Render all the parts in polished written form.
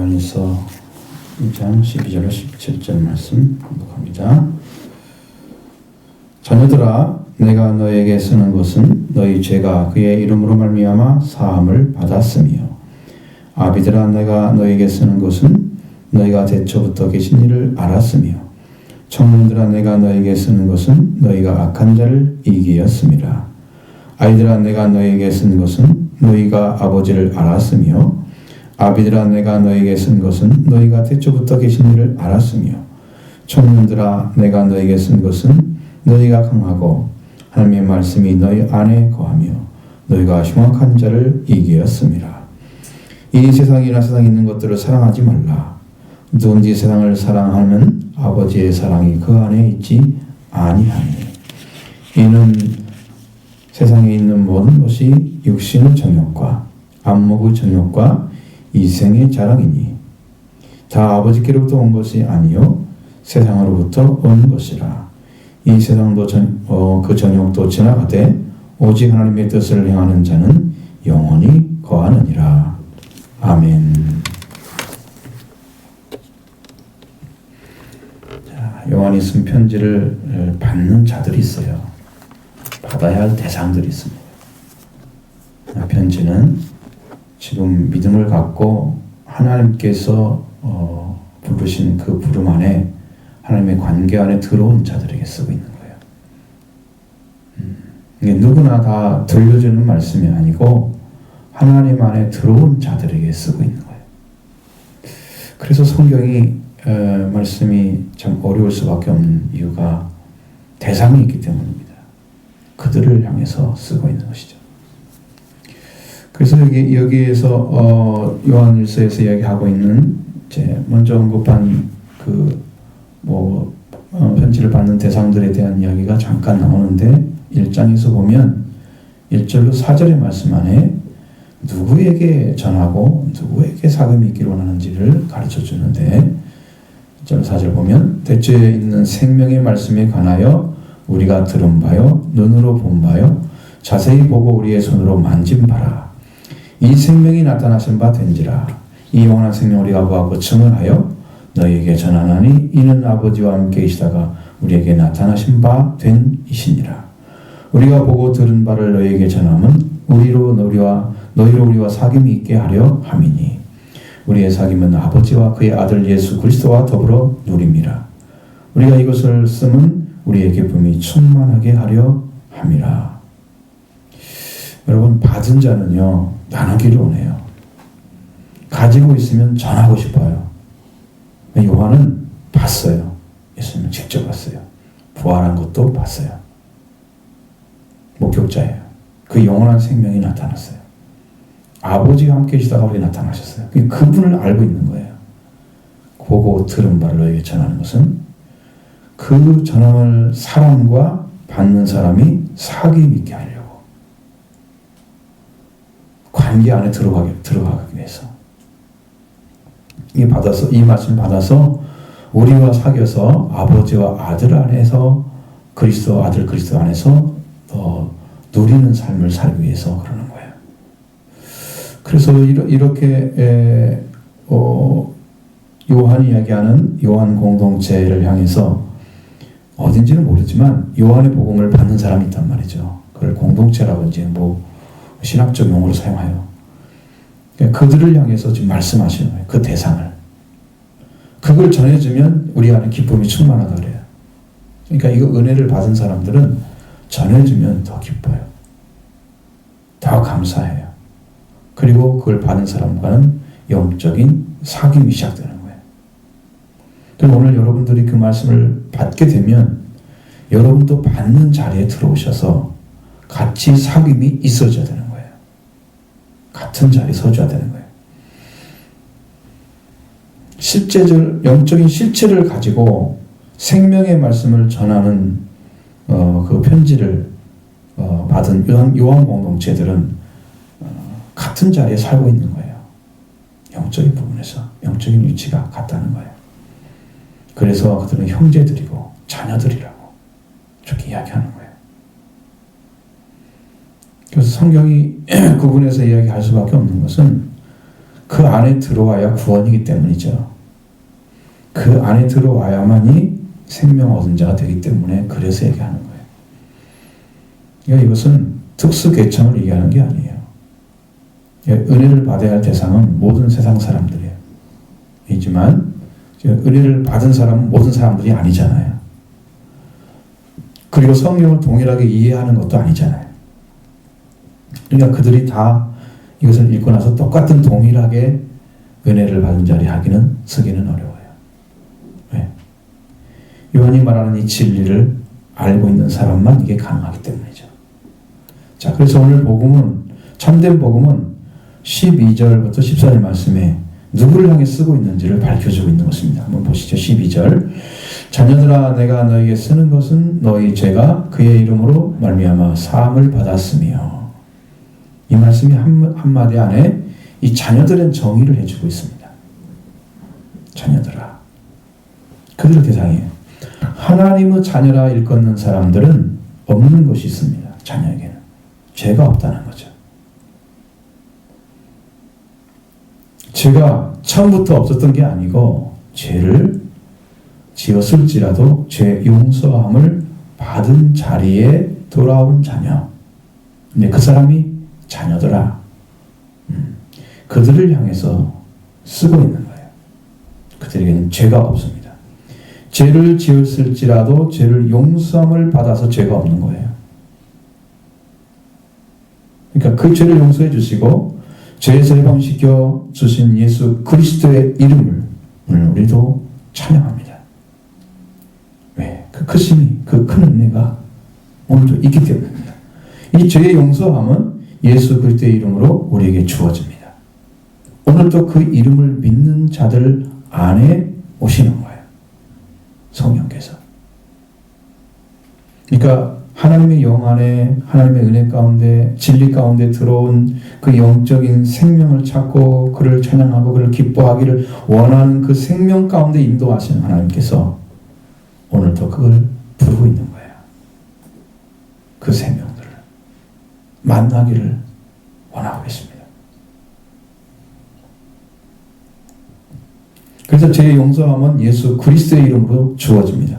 요한일서 2장 12절로 17절 말씀 공독합니다. 자녀들아, 내가 너에게 쓰는 것은 너희 죄가 그의 이름으로 말미암아 사함을 받았으며, 아비들아, 내가 너에게 쓰는 것은 너희가 대초부터 계신 일을 알았으며, 청년들아, 내가 너에게 쓰는 것은 너희가 악한 자를 이기었음이라. 아이들아, 내가 너에게 쓴 것은 너희가 아버지를 알았으며, 아비들아, 내가 너에게 쓴 것은 너희가 대초부터 계신 일을 알았으며, 청년들아, 내가 너에게 쓴 것은 너희가 강하고 하나님의 말씀이 너희 안에 거하며 너희가 흉악한 자를 이기었음이라. 이 세상이나 세상에 있는 것들을 사랑하지 말라. 누군지 세상을 사랑하면 아버지의 사랑이 그 안에 있지 아니하니. 이는 세상에 있는 모든 것이 육신의 정욕과 안목의 정욕과 이생의 자랑이니 다 아버지께로부터 온 것이 아니요 세상으로부터 온 것이라. 이 세상도 그 정욕도 지나가되 오직 하나님의 뜻을 행하는 자는 영원히 거하느니라. 아멘. 자, 요한이 쓴 편지를 받는 자들이 있어요. 받아야 할 대상들이 있습니다. 편지는 지금 믿음을 갖고 하나님께서 부르신 그 부름 안에, 하나님의 관계 안에 들어온 자들에게 쓰고 있는 거예요. 이게 누구나 다 들려주는 말씀이 아니고 하나님 안에 들어온 자들에게 쓰고 있는 거예요. 그래서 성경이 말씀이 참 어려울 수밖에 없는 이유가 대상이 있기 때문입니다. 그들을 향해서 쓰고 있는 것이죠. 그래서 여기에서 요한일서에서 이야기하고 있는 먼저 언급한 편지를 받는 대상들에 대한 이야기가 잠깐 나오는데, 1장에서 보면 1절로 4절의 말씀 안에 누구에게 전하고 누구에게 사금이 있기를 원하는지를 가르쳐 주는데, 1절 4절 보면 대초에 있는 생명의 말씀에 관하여 우리가 들은 바요 눈으로 본 바요 자세히 보고 우리의 손으로 만진 바라. 이 생명이 나타나신 바 된지라. 이 영원한 생명을 우리가 보았고 증언하여 너희에게 전하나니 이는 아버지와 함께 계시다가 우리에게 나타나신 바 된 이시니라. 우리가 보고 들은 바를 너희에게 전함은 너희로 우리와 사귐이 있게 하려 함이니 우리의 사귐은 아버지와 그의 아들 예수 그리스도와 더불어 누림이라. 우리가 이것을 쓰면 우리의 기쁨이 충만하게 하려 함이라. 여러분, 받은 자는요 나누기를 원해요. 가지고 있으면 전하고 싶어요. 요한은 봤어요. 예수님을 직접 봤어요. 부활한 것도 봤어요. 목격자예요. 그 영원한 생명이 나타났어요. 아버지와 함께 계시다가 우리에게 나타나셨어요. 그분을 알고 있는 거예요. 보고 들은 바를 너에게 전하는 것은 그 전함을 사람과 받는 사람이 사귐 있게 하려고, 관계 안에 들어가기 위해서. 이 말씀 받아서 우리와 사귀어서 아버지와 아들 안에서 아들 그리스도 안에서 누리는 삶을 살기 위해서 그러는 거예요. 그래서 이렇게 요한이 이야기하는 요한 공동체를 향해서 어딘지는 모르지만 요한의 복음을 받는 사람이 있단 말이죠. 그걸 공동체라고 이제 신학적 용어로 사용해요. 그들을 향해서 지금 말씀하시는 거예요. 그 대상을. 그걸 전해주면 우리 안에 기쁨이 충만하다 그래요. 그러니까 이거 은혜를 받은 사람들은 전해주면 더 기뻐요. 더 감사해요. 그리고 그걸 받은 사람과는 영적인 사귐이 시작되는 거예요. 그럼 오늘 여러분들이 그 말씀을 받게 되면 여러분도 받는 자리에 들어오셔서 같이 사귐이 있어져야 되는 거예요. 같은 자리에 서줘야 되는 거예요. 영적인 실체를 가지고 생명의 말씀을 전하는 그 편지를 받은 요한 공동체들은 같은 자리에 살고 있는 거예요. 영적인 부분에서 영적인 위치가 같다는 거예요. 그래서 그들은 형제들이고 자녀들이라고 그렇게 이야기하는 거예요. 그래서 성경이 구분해서 이야기할 수밖에 없는 것은 그 안에 들어와야 구원이기 때문이죠. 그 안에 들어와야만이 생명 얻은 자가 되기 때문에 그래서 얘기하는 거예요. 그러니까 이것은 특수 계층을 얘기하는 게 아니에요. 은혜를 받아야 할 대상은 모든 세상 사람들이에요. 이지만 은혜를 받은 사람은 모든 사람들이 아니잖아요. 그리고 성경을 동일하게 이해하는 것도 아니잖아요. 그러니까 그들이 다 이것을 읽고 나서 똑같은 동일하게 은혜를 받은 자리 쓰기는 어려워요. 왜? 요한이 말하는 이 진리를 알고 있는 사람만 이게 가능하기 때문이죠. 자, 그래서 오늘 복음은, 참된 복음은 12절부터 14절 말씀에 누구를 향해 쓰고 있는지를 밝혀주고 있는 것입니다. 한번 보시죠. 12절. 자녀들아, 내가 너에게 쓰는 것은 너희 죄가 그의 이름으로 말미암아 사함을 받았으며. 이 말씀이 한마디 안에 이 자녀들의 정의를 해주고 있습니다. 자녀들아. 그들을 대상이에요. 하나님의 자녀라 일컫는 사람들은 없는 것이 있습니다. 자녀에게는. 죄가 없다는 거죠. 죄가 처음부터 없었던 게 아니고 죄를 지었을지라도 죄 용서함을 받은 자리에 돌아온 자녀. 근데 그 사람이 자녀더라. 그들을 향해서 쓰고 있는 거예요. 그들에게는 죄가 없습니다. 죄를 지었을지라도 죄를 용서함을 받아서 죄가 없는 거예요. 그러니까 그 죄를 용서해 주시고 죄에서 해방시켜 주신 예수 그리스도의 이름을 오늘 우리도 찬양합니다. 왜? 그 크심이, 그 큰 은혜가 오늘도 있기 때문입니다. 이 죄의 용서함은 예수 그리스도의 이름으로 우리에게 주어집니다. 오늘도 그 이름을 믿는 자들 안에 오시는 거예요. 성령께서. 그러니까 하나님의 영 안에, 하나님의 은혜 가운데, 진리 가운데 들어온 그 영적인 생명을 찾고 그를 찬양하고 그를 기뻐하기를 원하는 그 생명 가운데 인도하시는 하나님께서 오늘도 그걸 부르고 있는 거예요. 그 생명들을 만나기를 원하고 계십니다. 그래서 죄의 용서함은 예수 그리스도의 이름으로 주어집니다.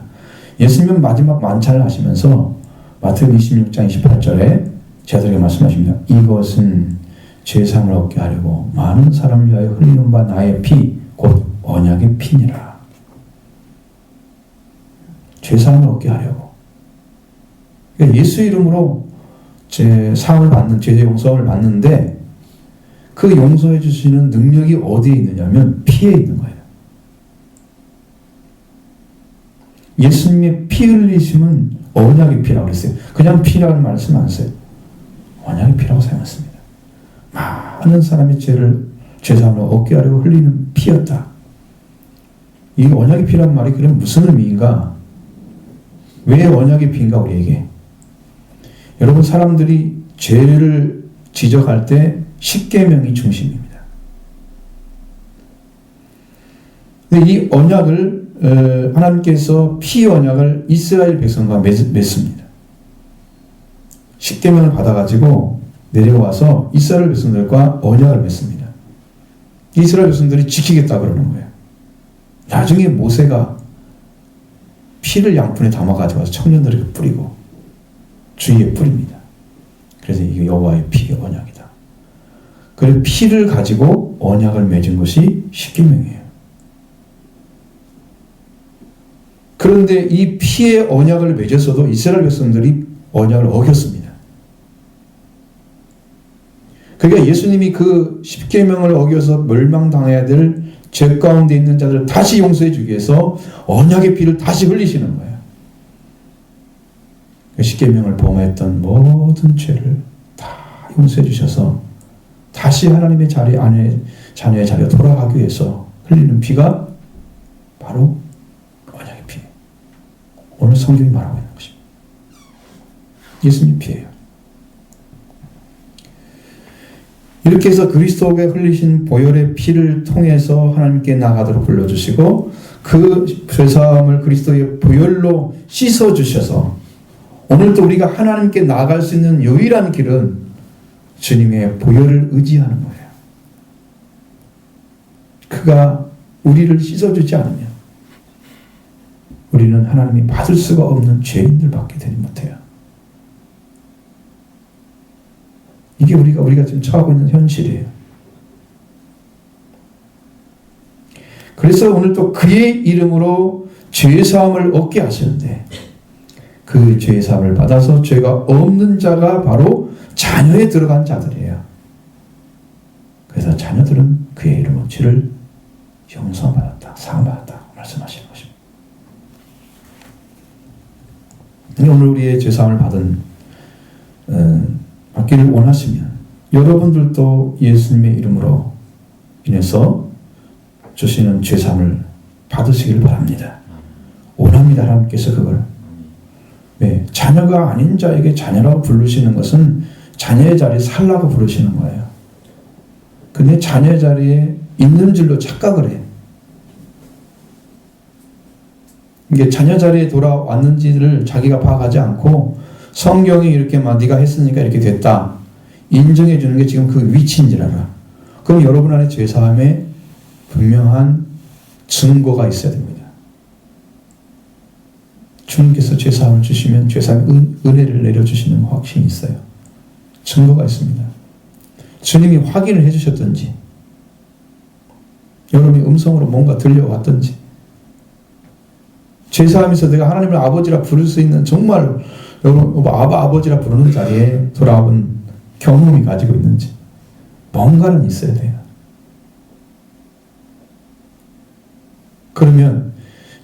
예수님은 마지막 만찬을 하시면서 마태복음 26장 28절에 제자들에게 말씀하십니다. 이것은 죄사함을 얻게 하려고 많은 사람을 위하여 흘리는 바 나의 피, 곧 언약의 피니라. 죄사함을 얻게 하려고. 그러니까 예수 이름으로 사함을 받는, 죄의 용서함을 받는데 그 용서해 주시는 능력이 어디에 있느냐면 피에 있는 거예요. 예수님의 피 흘리심은 언약의 피라고 그랬어요. 그냥 피라는 말씀 안 써요. 언약의 피라고 사용했습니다. 많은 사람의 죄사함을 얻게 하려고 흘리는 피였다. 이 언약의 피란 말이 그럼 무슨 의미인가? 왜 언약의 피인가 우리에게? 여러분, 사람들이 죄를 지적할 때 십계명이 중심입니다. 근데 이 언약을 하나님께서 피 언약을 이스라엘 백성과 맺습니다. 십계명을 받아가지고 내려와서 이스라엘 백성들과 언약을 맺습니다. 이스라엘 백성들이 지키겠다 그러는 거예요. 나중에 모세가 피를 양푼에 담아가지고 와서 청년들에게 뿌리고 주위에 뿌립니다. 그래서 이게 여호와의 피 언약이다. 그래서 피를 가지고 언약을 맺은 것이 십계명이에요. 그런데 이 피의 언약을 맺었어도 이스라엘 백성들이 언약을 어겼습니다. 그러니까 예수님이 그 십계명을 어겨서 멸망당해야 될 죄 가운데 있는 자들을 다시 용서해 주기 위해서 언약의 피를 다시 흘리시는 거예요. 그 십계명을 범했던 모든 죄를 다 용서해 주셔서 다시 하나님의 자리 안에 자녀의 자리에 돌아가기 위해서 흘리는 피가 바로 언약의 피예요. 오늘 성경이 말하고 있는 것입니다. 예수님 피예요. 이렇게 해서 그리스도에게 흘리신 보혈의 피를 통해서 하나님께 나가도록 불러주시고 그 죄사함을 그리스도의 보혈로 씻어주셔서 오늘도 우리가 하나님께 나아갈 수 있는 유일한 길은 주님의 보혈을 의지하는 거예요. 그가 우리를 씻어주지 않으면 우리는 하나님이 받을 수가 없는 죄인들밖에 되지 못해요. 이게 우리가 지금 처하고 있는 현실이에요. 그래서 오늘 또 그의 이름으로 죄사함을 얻게 하시는데 그 죄사함을 받아서 죄가 없는 자가 바로 자녀에 들어간 자들이에요. 그래서 자녀들은 그의 이름으로 죄를 용서받았다, 사함받았다 말씀하시는 것입니다. 오늘 우리의 죄사함을 받기를 원하시면 여러분들도 예수님의 이름으로 인해서 주시는 죄사함을 받으시길 바랍니다. 원합니다. 하나님께서 그걸. 네, 자녀가 아닌 자에게 자녀라고 부르시는 것은 자녀의 자리에 살라고 부르시는 거예요. 근데 자녀의 자리에 있는 줄로 착각을 해요. 이게 자녀 자리에 돌아왔는지를 자기가 파악하지 않고 성경이 이렇게 막 네가 했으니까 이렇게 됐다 인정해 주는 게 지금 그 위치인 줄 알아. 그럼 여러분 안에 죄사함에 분명한 증거가 있어야 됩니다. 주님께서 죄사함을 주시면 죄사함의 은혜를 내려주시는 확신이 있어요. 증거가 있습니다. 주님이 확인을 해주셨든지 여러분이 음성으로 뭔가 들려왔든지 죄사하면서 내가 하나님을 아버지라 부를 수 있는 정말 여러분 아버지라 부르는 자리에 돌아온 경험이 가지고 있는지 뭔가는 있어야 돼요. 그러면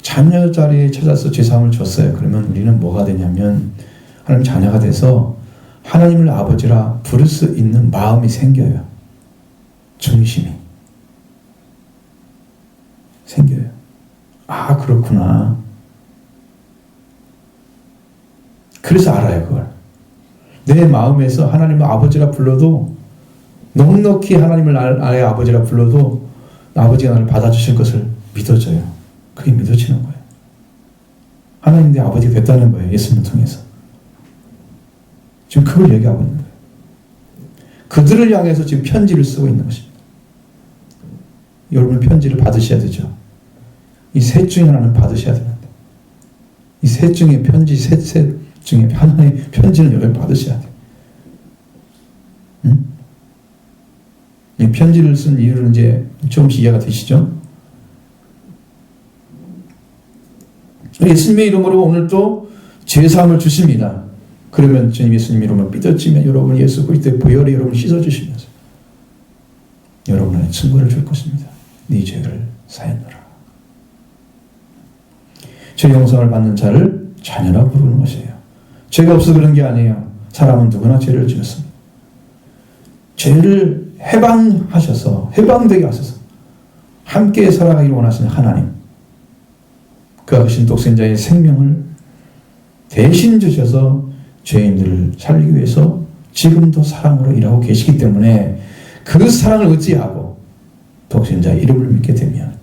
자녀 자리에 찾아서 죄사함을 줬어요. 그러면 우리는 뭐가 되냐면 하나님 자녀가 돼서 하나님을 아버지라 부를 수 있는 마음이 생겨요. 중심이 생겨요. 아 그렇구나. 그래서 알아요 그걸. 내 마음에서 하나님을 아버지라 불러도 넉넉히 하나님을 나의 아버지라 불러도 아버지가 나를 받아주실 것을 믿어져요. 그게 믿어지는 거예요. 하나님 내 아버지가 됐다는 거예요. 예수님을 통해서. 지금 그걸 얘기하고 있는 거예요. 그들을 향해서 지금 편지를 쓰고 있는 것입니다. 여러분 편지를 받으셔야 되죠. 이 셋 중에 하나는 받으셔야 되는데 이 셋 중에 편지 셋 중에 하나의 편지는 여러분 받으셔야 돼요. 응? 이 편지를 쓴 이유를 이제 조금씩 이해가 되시죠? 예수님의 이름으로 오늘도 죄사함을 주십니다. 그러면 주님 예수님 이름으로 믿어지면 여러분 예수 그리스도의 보혈이 여러분을 씻어주시면서 여러분의 증거를 줄 것입니다. 네 죄를 사했노라. 죄 용서를 받는 자를 자녀라고 부르는 것이에요. 죄가 없어 그런 게 아니에요. 사람은 누구나 죄를 지었습니다. 죄를 해방되게 하셔서 함께 살아가기를 원하시는 하나님, 그가 주신 독생자의 생명을 대신 주셔서 죄인들을 살리기 위해서 지금도 사랑으로 일하고 계시기 때문에 그 사랑을 의지하고 독생자의 이름을 믿게 되면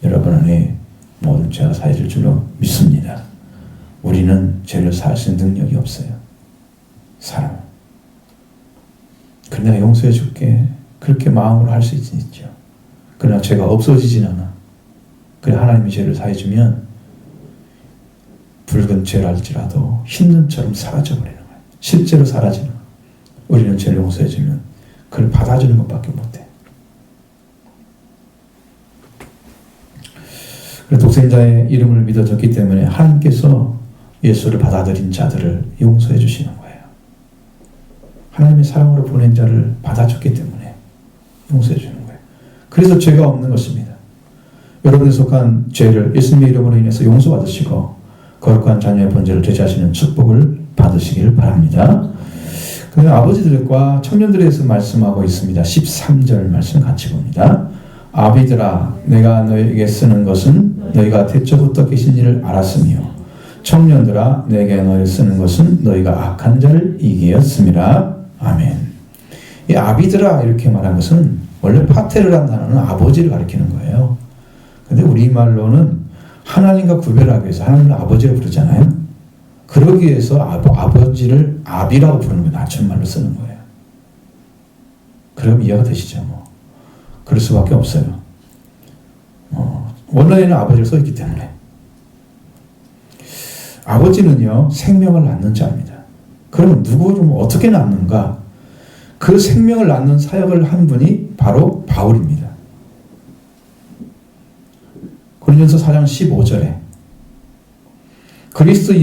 여러분 안에 모든 죄가 사해질 줄로 믿습니다. 우리는 죄를 사할 수 있는 능력이 없어요. 사랑. 그래 내가 용서해 줄게. 그렇게 마음으로 할 수 있죠. 그러나 죄가 없어지진 않아. 그래 하나님이 죄를 사해 주면 붉은 죄랄지라도 흰 눈처럼 사라져버리는 거예요. 실제로 사라지는 거예요. 우리는 죄를 용서해 주면 그걸 받아주는 것밖에 못해. 독생자의 이름을 믿어졌기 때문에 하나님께서 예수를 받아들인 자들을 용서해 주시는 거예요. 하나님의 사랑으로 보낸 자를 받아줬기 때문에 용서해 주는 거예요. 그래서 죄가 없는 것입니다. 여러분에 속한 죄를 예수님의 이름으로 인해서 용서받으시고 거룩한 자녀의 번제를 되찾으시는 축복을 받으시길 바랍니다. 그런데 아버지들과 청년들에 대해서 말씀하고 있습니다. 13절 말씀 같이 봅니다. 아비들아 내가 너에게 쓰는 것은 너희가 태초부터 계신 일을 알았으며 청년들아 내게 너를 쓰는 것은 너희가 악한 자를 이기었음이라. 아멘. 이 아비들아 이렇게 말한 것은 원래 파테르라는 단어는 아버지를 가리키는 거예요. 근데 우리말로는 하나님과 구별하기 위해서 하나님을 아버지로 부르잖아요. 그러기 위해서 아버지를 아비라고 부르는 거예요. 낮춤말로 쓰는 거예요. 그럼 이해가 되시죠? 뭐. 그럴 수밖에 없어요. 원어에는 아버지로 써있기 때문에. 아버지는요, 생명을 낳는 자입니다. 그러면 누구를 어떻게 낳는가? 그 생명을 낳는 사역을 한 분이 바로 바울입니다. 고린도서 4장 15절에 그리스도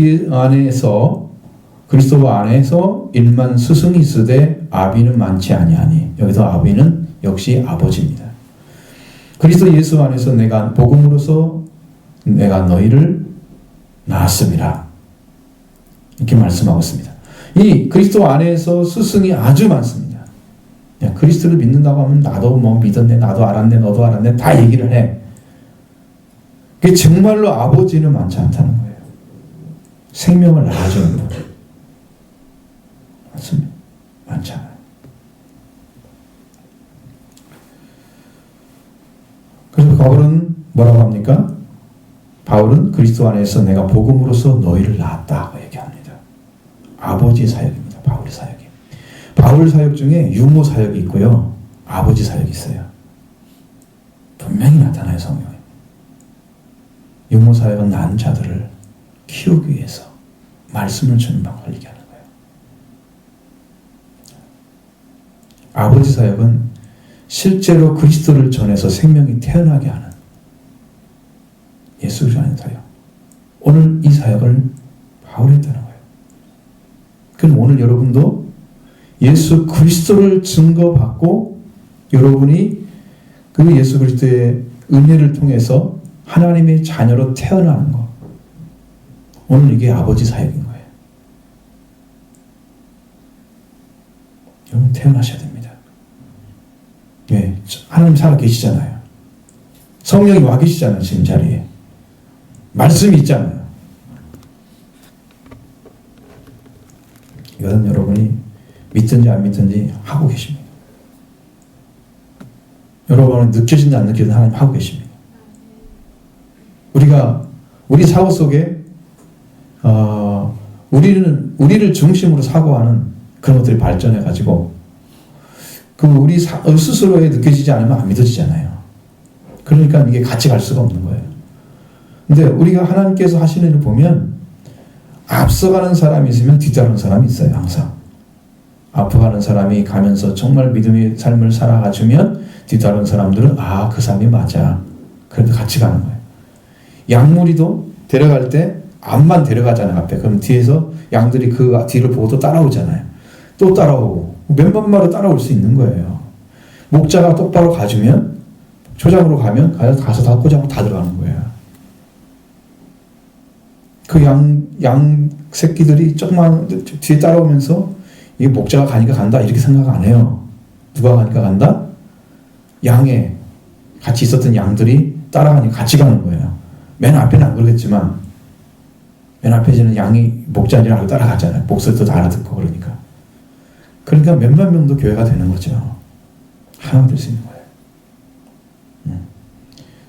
안에서 일만 스승이 있으되 아비는 많지 아니하니. 여기서 아비는 역시 아버지입니다. 그리스도 예수 안에서 내가 복음으로서 내가 너희를 낳았음이라. 이렇게 말씀하고 있습니다. 이 그리스도 안에서 스승이 아주 많습니다. 야, 그리스도를 믿는다고 하면 나도 뭐 믿었네, 나도 알았네, 너도 알았네, 다 얘기를 해. 그게 정말로 아버지는 많지 않다는 거예요. 생명을 낳아주는 분. 맞습니다. 많지 않아요. 그래서 바울은 뭐라고 합니까? 바울은 그리스도 안에서 내가 복음으로써 너희를 낳았다고 얘기합니다. 아버지 사역입니다. 바울의 사역이. 바울 사역 중에 유모 사역이 있고요. 아버지 사역이 있어요. 분명히 나타나요, 성경에. 유모 사역은 낳은 자들을 키우기 위해서 말씀을 주는 방법을 얘기하는 거예요. 아버지 사역은 실제로 그리스도를 전해서 생명이 태어나게 하는 예수를 전하는 사역. 오늘 이 사역을 바울이 했다는 거예요. 그럼 오늘 여러분도 예수 그리스도를 증거받고 여러분이 그 예수 그리스도의 은혜를 통해서 하나님의 자녀로 태어나는 것. 오늘 이게 아버지 사역인 거예요. 여러분 태어나셔야 됩니다. 예, 하나님 살아 계시잖아요. 성령이 와 계시잖아요. 지금 자리에. 말씀이 있잖아요. 이것은 여러분이 믿든지 안 믿든지 하고 계십니다. 여러분은 느껴진다 안 느껴진다 하나님 하고 계십니다. 우리 사고 속에 우리를 중심으로 사고하는 그런 것들이 발전해가지고 우리 스스로에 느껴지지 않으면 안 믿어지잖아요. 그러니까 이게 같이 갈 수가 없는 거예요. 근데 우리가 하나님께서 하시는 일을 보면 앞서가는 사람이 있으면 뒤따르는 사람이 있어요. 항상. 앞서가는 사람이 가면서 정말 믿음의 삶을 살아가주면 뒤따르는 사람들은 그 사람이 맞아. 그래도 같이 가는 거예요. 양무리도 데려갈 때 앞만 데려가잖아요. 앞에. 그럼 뒤에서 양들이 그 뒤를 보고 또 따라오잖아요. 또 따라오고 몇만 마리 따라올 수 있는 거예요. 목자가 똑바로 가주면 초장으로 가면 가서 다 꼬장으로 다 들어가는 거예요. 그 양 새끼들이 조금만 뒤에 따라오면서 이게 목자가 가니까 간다 이렇게 생각 안 해요. 누가 가니까 간다? 양에 같이 있었던 양들이 따라가니까 같이 가는 거예요. 맨 앞에는 안 그러겠지만 맨 앞에 있는 양이 목자인 줄 알고 따라가잖아요. 목소리도 다 알아듣고 그러니까. 그러니까 몇만 명도 교회가 되는 거죠. 하나가 될 수 있는 거예요.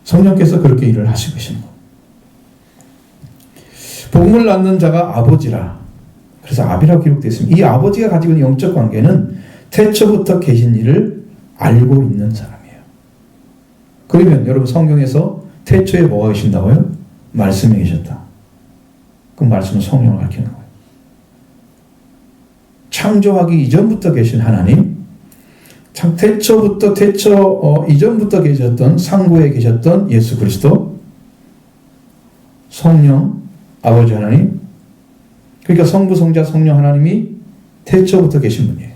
성령께서 그렇게 일을 하시고 계신 거. 복음을 낳는 자가 아버지라. 그래서 아비라고 기록되어 있습니다. 이 아버지가 가지고 있는 영적 관계는 태초부터 계신 이를 알고 있는 사람이에요. 그러면 여러분 성경에서 태초에 뭐가 계신다고요? 말씀이 계셨다. 그 말씀은 성령을 가리키는 거예요. 창조하기 이전부터 계신 하나님, 태초 이전부터 계셨던 상부에 계셨던 예수 그리스도, 성령, 아버지 하나님, 그러니까 성부, 성자, 성령 하나님이 태초부터 계신 분이에요.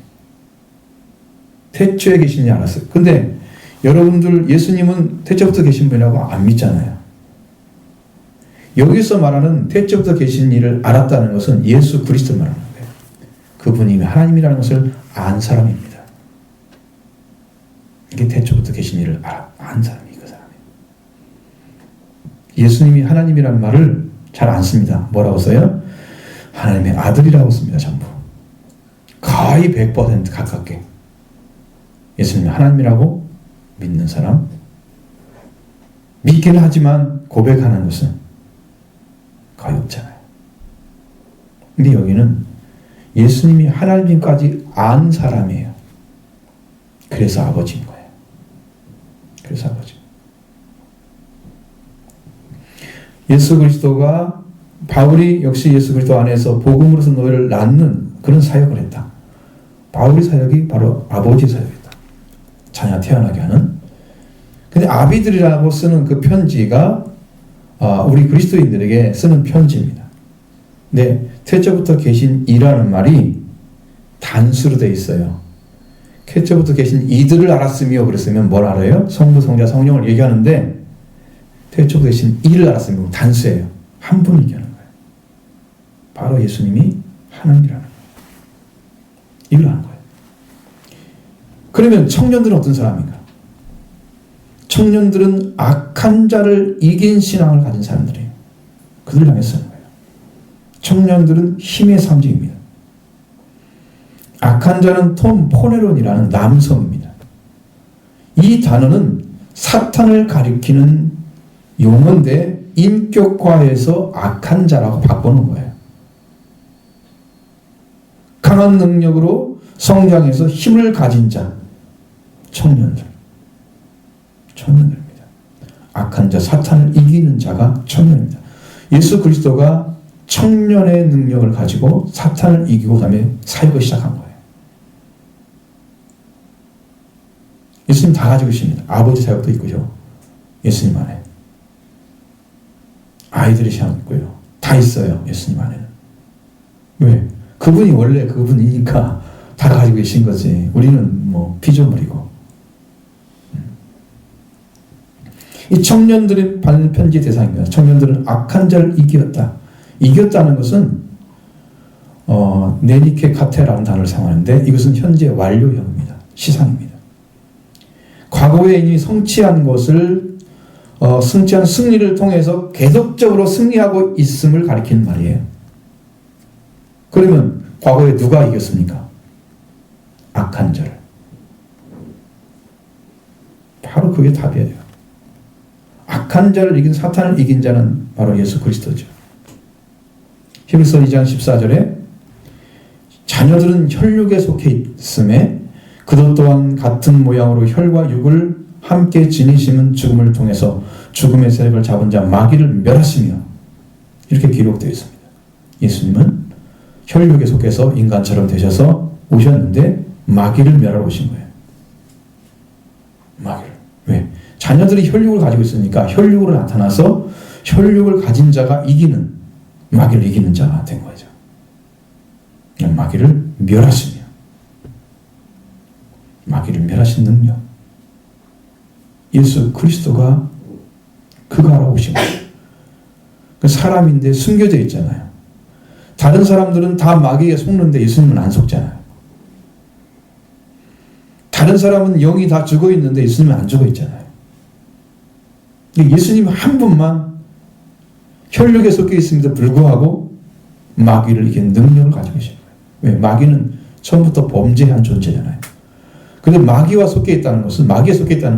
태초에 계시는지 알았어요. 근데 여러분들 예수님은 태초부터 계신 분이라고 안 믿잖아요. 여기서 말하는 태초부터 계신 일을 알았다는 것은 예수 그리스도를 말하는 거예요. 그분이 하나님이라는 것을 안 사람입니다. 이게 태초부터 계신 일을 안 사람이 그 사람이에요. 예수님이 하나님이라는 말을 잘 안 씁니다. 뭐라고 써요? 하나님의 아들이라고 씁니다. 전부. 거의 100% 가깝게. 예수님이 하나님이라고 믿는 사람. 믿기는 하지만 고백하는 것은 거의 없잖아요. 근데 여기는 예수님이 하나님까지 안 사람이에요. 그래서 아버지인 거예요. 그래서 아버지. 예수 그리스도가 바울이 역시 예수 그리스도 안에서 복음으로서 너희를 낳는 그런 사역을 했다. 바울의 사역이 바로 아버지 사역이다. 자녀 태어나게 하는. 근데 아비들이라고 쓰는 그 편지가 우리 그리스도인들에게 쓰는 편지입니다. 근데 태초부터 계신 이라는 말이 단수로 되어 있어요. 태초부터 계신 이들을 알았으며 그랬으면 뭘 알아요? 성부, 성자, 성령을 얘기하는데 태초부터 계신 이를 알았으면 단수예요. 한 분을 얘기하는 거예요. 바로 예수님이 하나님이라는 거예요. 이걸 하는 거예요. 그러면 청년들은 어떤 사람인가? 청년들은 악한 자를 이긴 신앙을 가진 사람들이에요. 그들을 향해서 쓰는 거예요. 청년들은 힘의 상징입니다. 악한 자는 톰 포네론이라는 남성입니다. 이 단어는 사탄을 가리키는 용어인데 인격화해서 악한 자라고 바꾸는 거예요. 강한 능력으로 성장해서 힘을 가진 자, 청년들입니다. 악한 자, 사탄을 이기는 자가 청년입니다. 예수 그리스도가 청년의 능력을 가지고 사탄을 이기고 그다음에 사역을 시작한 거예요. 예수님 다 가지고 있습니다. 아버지 사역도 있고요. 예수님 안에. 아이들의 신앙도 있고요. 다 있어요. 예수님 안에는. 왜? 그분이 원래 그분이니까 다 가지고 계신 거지. 우리는 뭐 피조물이고. 이 청년들의 받는 편지 대상입니다. 청년들은 악한 자를 이겼다. 이겼다는 것은 네니케 카테라는 단어를 사용하는데 이것은 현재 완료형입니다. 시상입니다. 과거에 이미 성취한 것을 성취한 승리를 통해서 계속적으로 승리하고 있음을 가리키는 말이에요. 그러면 과거에 누가 이겼습니까? 악한 자를. 바로 그게 답이에요. 악한 자를 이긴 사탄을 이긴 자는 바로 예수 그리스도죠. 히브리서 2장 14절에 자녀들은 혈육에 속해 있음에 그도 또한 같은 모양으로 혈과 육을 함께 지니시는 죽음을 통해서 죽음의 세력을 잡은 자 마귀를 멸하시며 이렇게 기록되어 있습니다. 예수님은 혈육에 속해서 인간처럼 되셔서 오셨는데 마귀를 멸하러 오신 거예요. 마귀를. 왜? 자녀들이 혈육을 가지고 있으니까 혈육으로 나타나서 혈육을 가진 자가 이기는, 마귀를 이기는 자가 된 거죠. 마귀를 멸하시며 마귀를 멸하신 능력. 예수 그리스도가 그가 알아오신 거예요. 사람인데 숨겨져 있잖아요. 다른 사람들은 다 마귀에 속는데 예수님은 안 속잖아요. 다른 사람은 영이 다 죽어 있는데 예수님은 안 죽어 있잖아요. 예수님 한 분만 혈육에 섞여 있음에도 불구하고 마귀를 이기는 능력을 가지고 계신 거예요. 왜? 마귀는 처음부터 범죄한 존재잖아요. 그런데 마귀에 섞여 있다는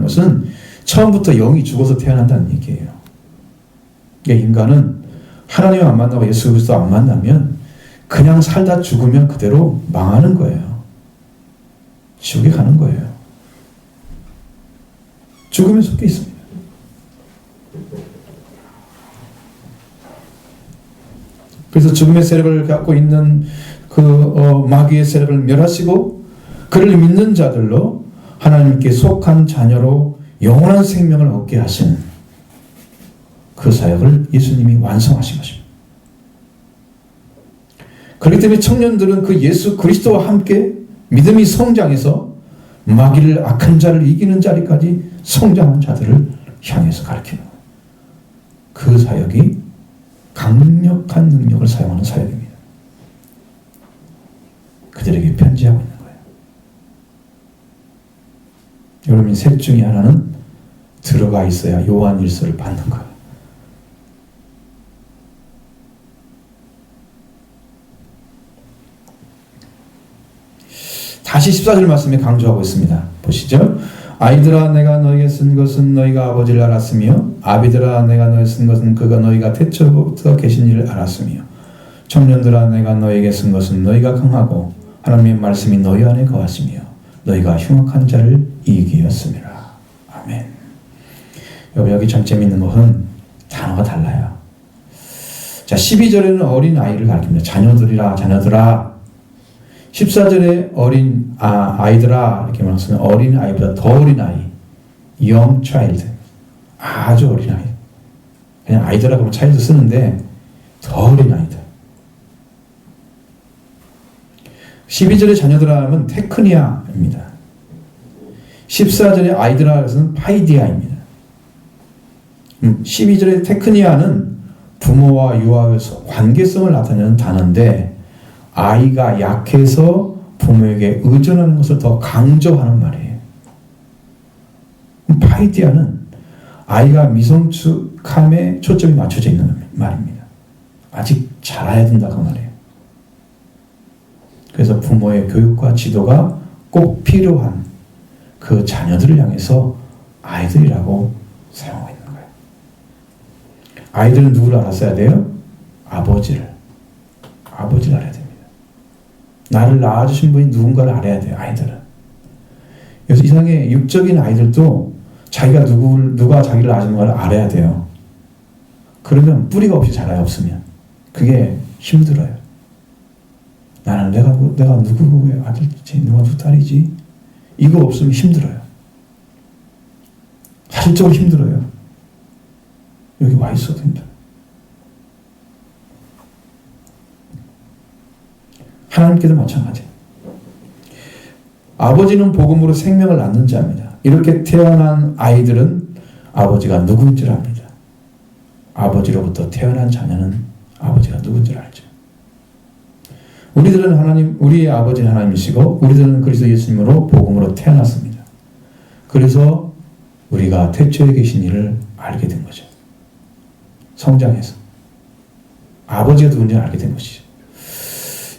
것은 처음부터 영이 죽어서 태어난다는 얘기예요. 그러니까 인간은 하나님 안 만나고 예수 그리스도 안 만나면 그냥 살다 죽으면 그대로 망하는 거예요. 지옥에 가는 거예요. 죽음에 섞여 있습니다. 그래서 죽음의 세력을 갖고 있는 마귀의 세력을 멸하시고 그를 믿는 자들로 하나님께 속한 자녀로 영원한 생명을 얻게 하시는 그 사역을 예수님이 완성하신 것입니다. 그렇기 때문에 청년들은 그 예수 그리스도와 함께 믿음이 성장해서 마귀를 악한 자를 이기는 자리까지 성장한 자들을 향해서 가르치는 거예요. 그 사역이 강력한 능력을 사용하는 사역입니다. 그들에게 편지하고 있는 거예요. 여러분, 셋 중에 하나는 들어가 있어야 요한일서를 받는 거예요. 다시 14절 말씀에 강조하고 있습니다. 보시죠. 아이들아 내가 너에게 쓴 것은 너희가 아버지를 알았으며 아비들아 내가 너에게 쓴 것은 그가 너희가 태초부터 계신 일을 알았으며 청년들아 내가 너에게 쓴 것은 너희가 강하고 하나님의 말씀이 너희 안에 거하시며 너희가 흉악한 자를 이기게 하였음이라. 아멘. 여기 참 재미있는 것은 단어가 달라요. 자, 12절에는 어린 아이를 가리킵니다. 자녀들이라, 자녀들아. 14절에 어린 아이들아 이렇게 말하면 어린 아이보다 더 어린 아이, young child, 아주 어린 아이. 그냥 아이들아 그러면 child 쓰는데 더 어린 아이들. 12절에 자녀들아 하면 테크니아입니다. 14절에 아이들아 해서는 파이디아입니다. 12절의 테크니아는 부모와 유아에서 관계성을 나타내는 단어인데 아이가 약해서 부모에게 의존하는 것을 더 강조하는 말이에요. 파이디아는 아이가 미성숙함에 초점이 맞춰져 있는 말입니다. 아직 자라야 된다 그 말이에요. 그래서 부모의 교육과 지도가 꼭 필요한 그 자녀들을 향해서 아이들이라고 사용하고 있는 거예요. 아이들은 누구를 알았어야 돼요? 아버지를 알아야 됩니다. 나를 낳아주신 분이 누군가를 알아야 돼요. 아이들은. 그래서 이상하게 육적인 아이들도 누가 자기를 낳아주는가를 알아야 돼요. 그러면 뿌리가 없이 자라요. 없으면 그게 힘들어요. 나는 내가 누구의 아들이지, 누가 누구 딸이지, 이거 없으면 힘들어요. 사실적으로 힘들어요. 여기 와 있어도 힘들어요. 하나님께도 마찬가지예요. 아버지는 복음으로 생명을 낳는 자입니다. 이렇게 태어난 아이들은 아버지가 누군지를 압니다. 아버지로부터 태어난 자녀는 아버지가 누군지를 알죠. 우리들은 우리의 아버지는 하나님이시고 우리들은 그리스도 예수님으로 복음으로 태어났습니다. 그래서 우리가 태초에 계신 이를 알게 된 거죠. 성장해서 아버지가 누군지를 알게 된 것이죠.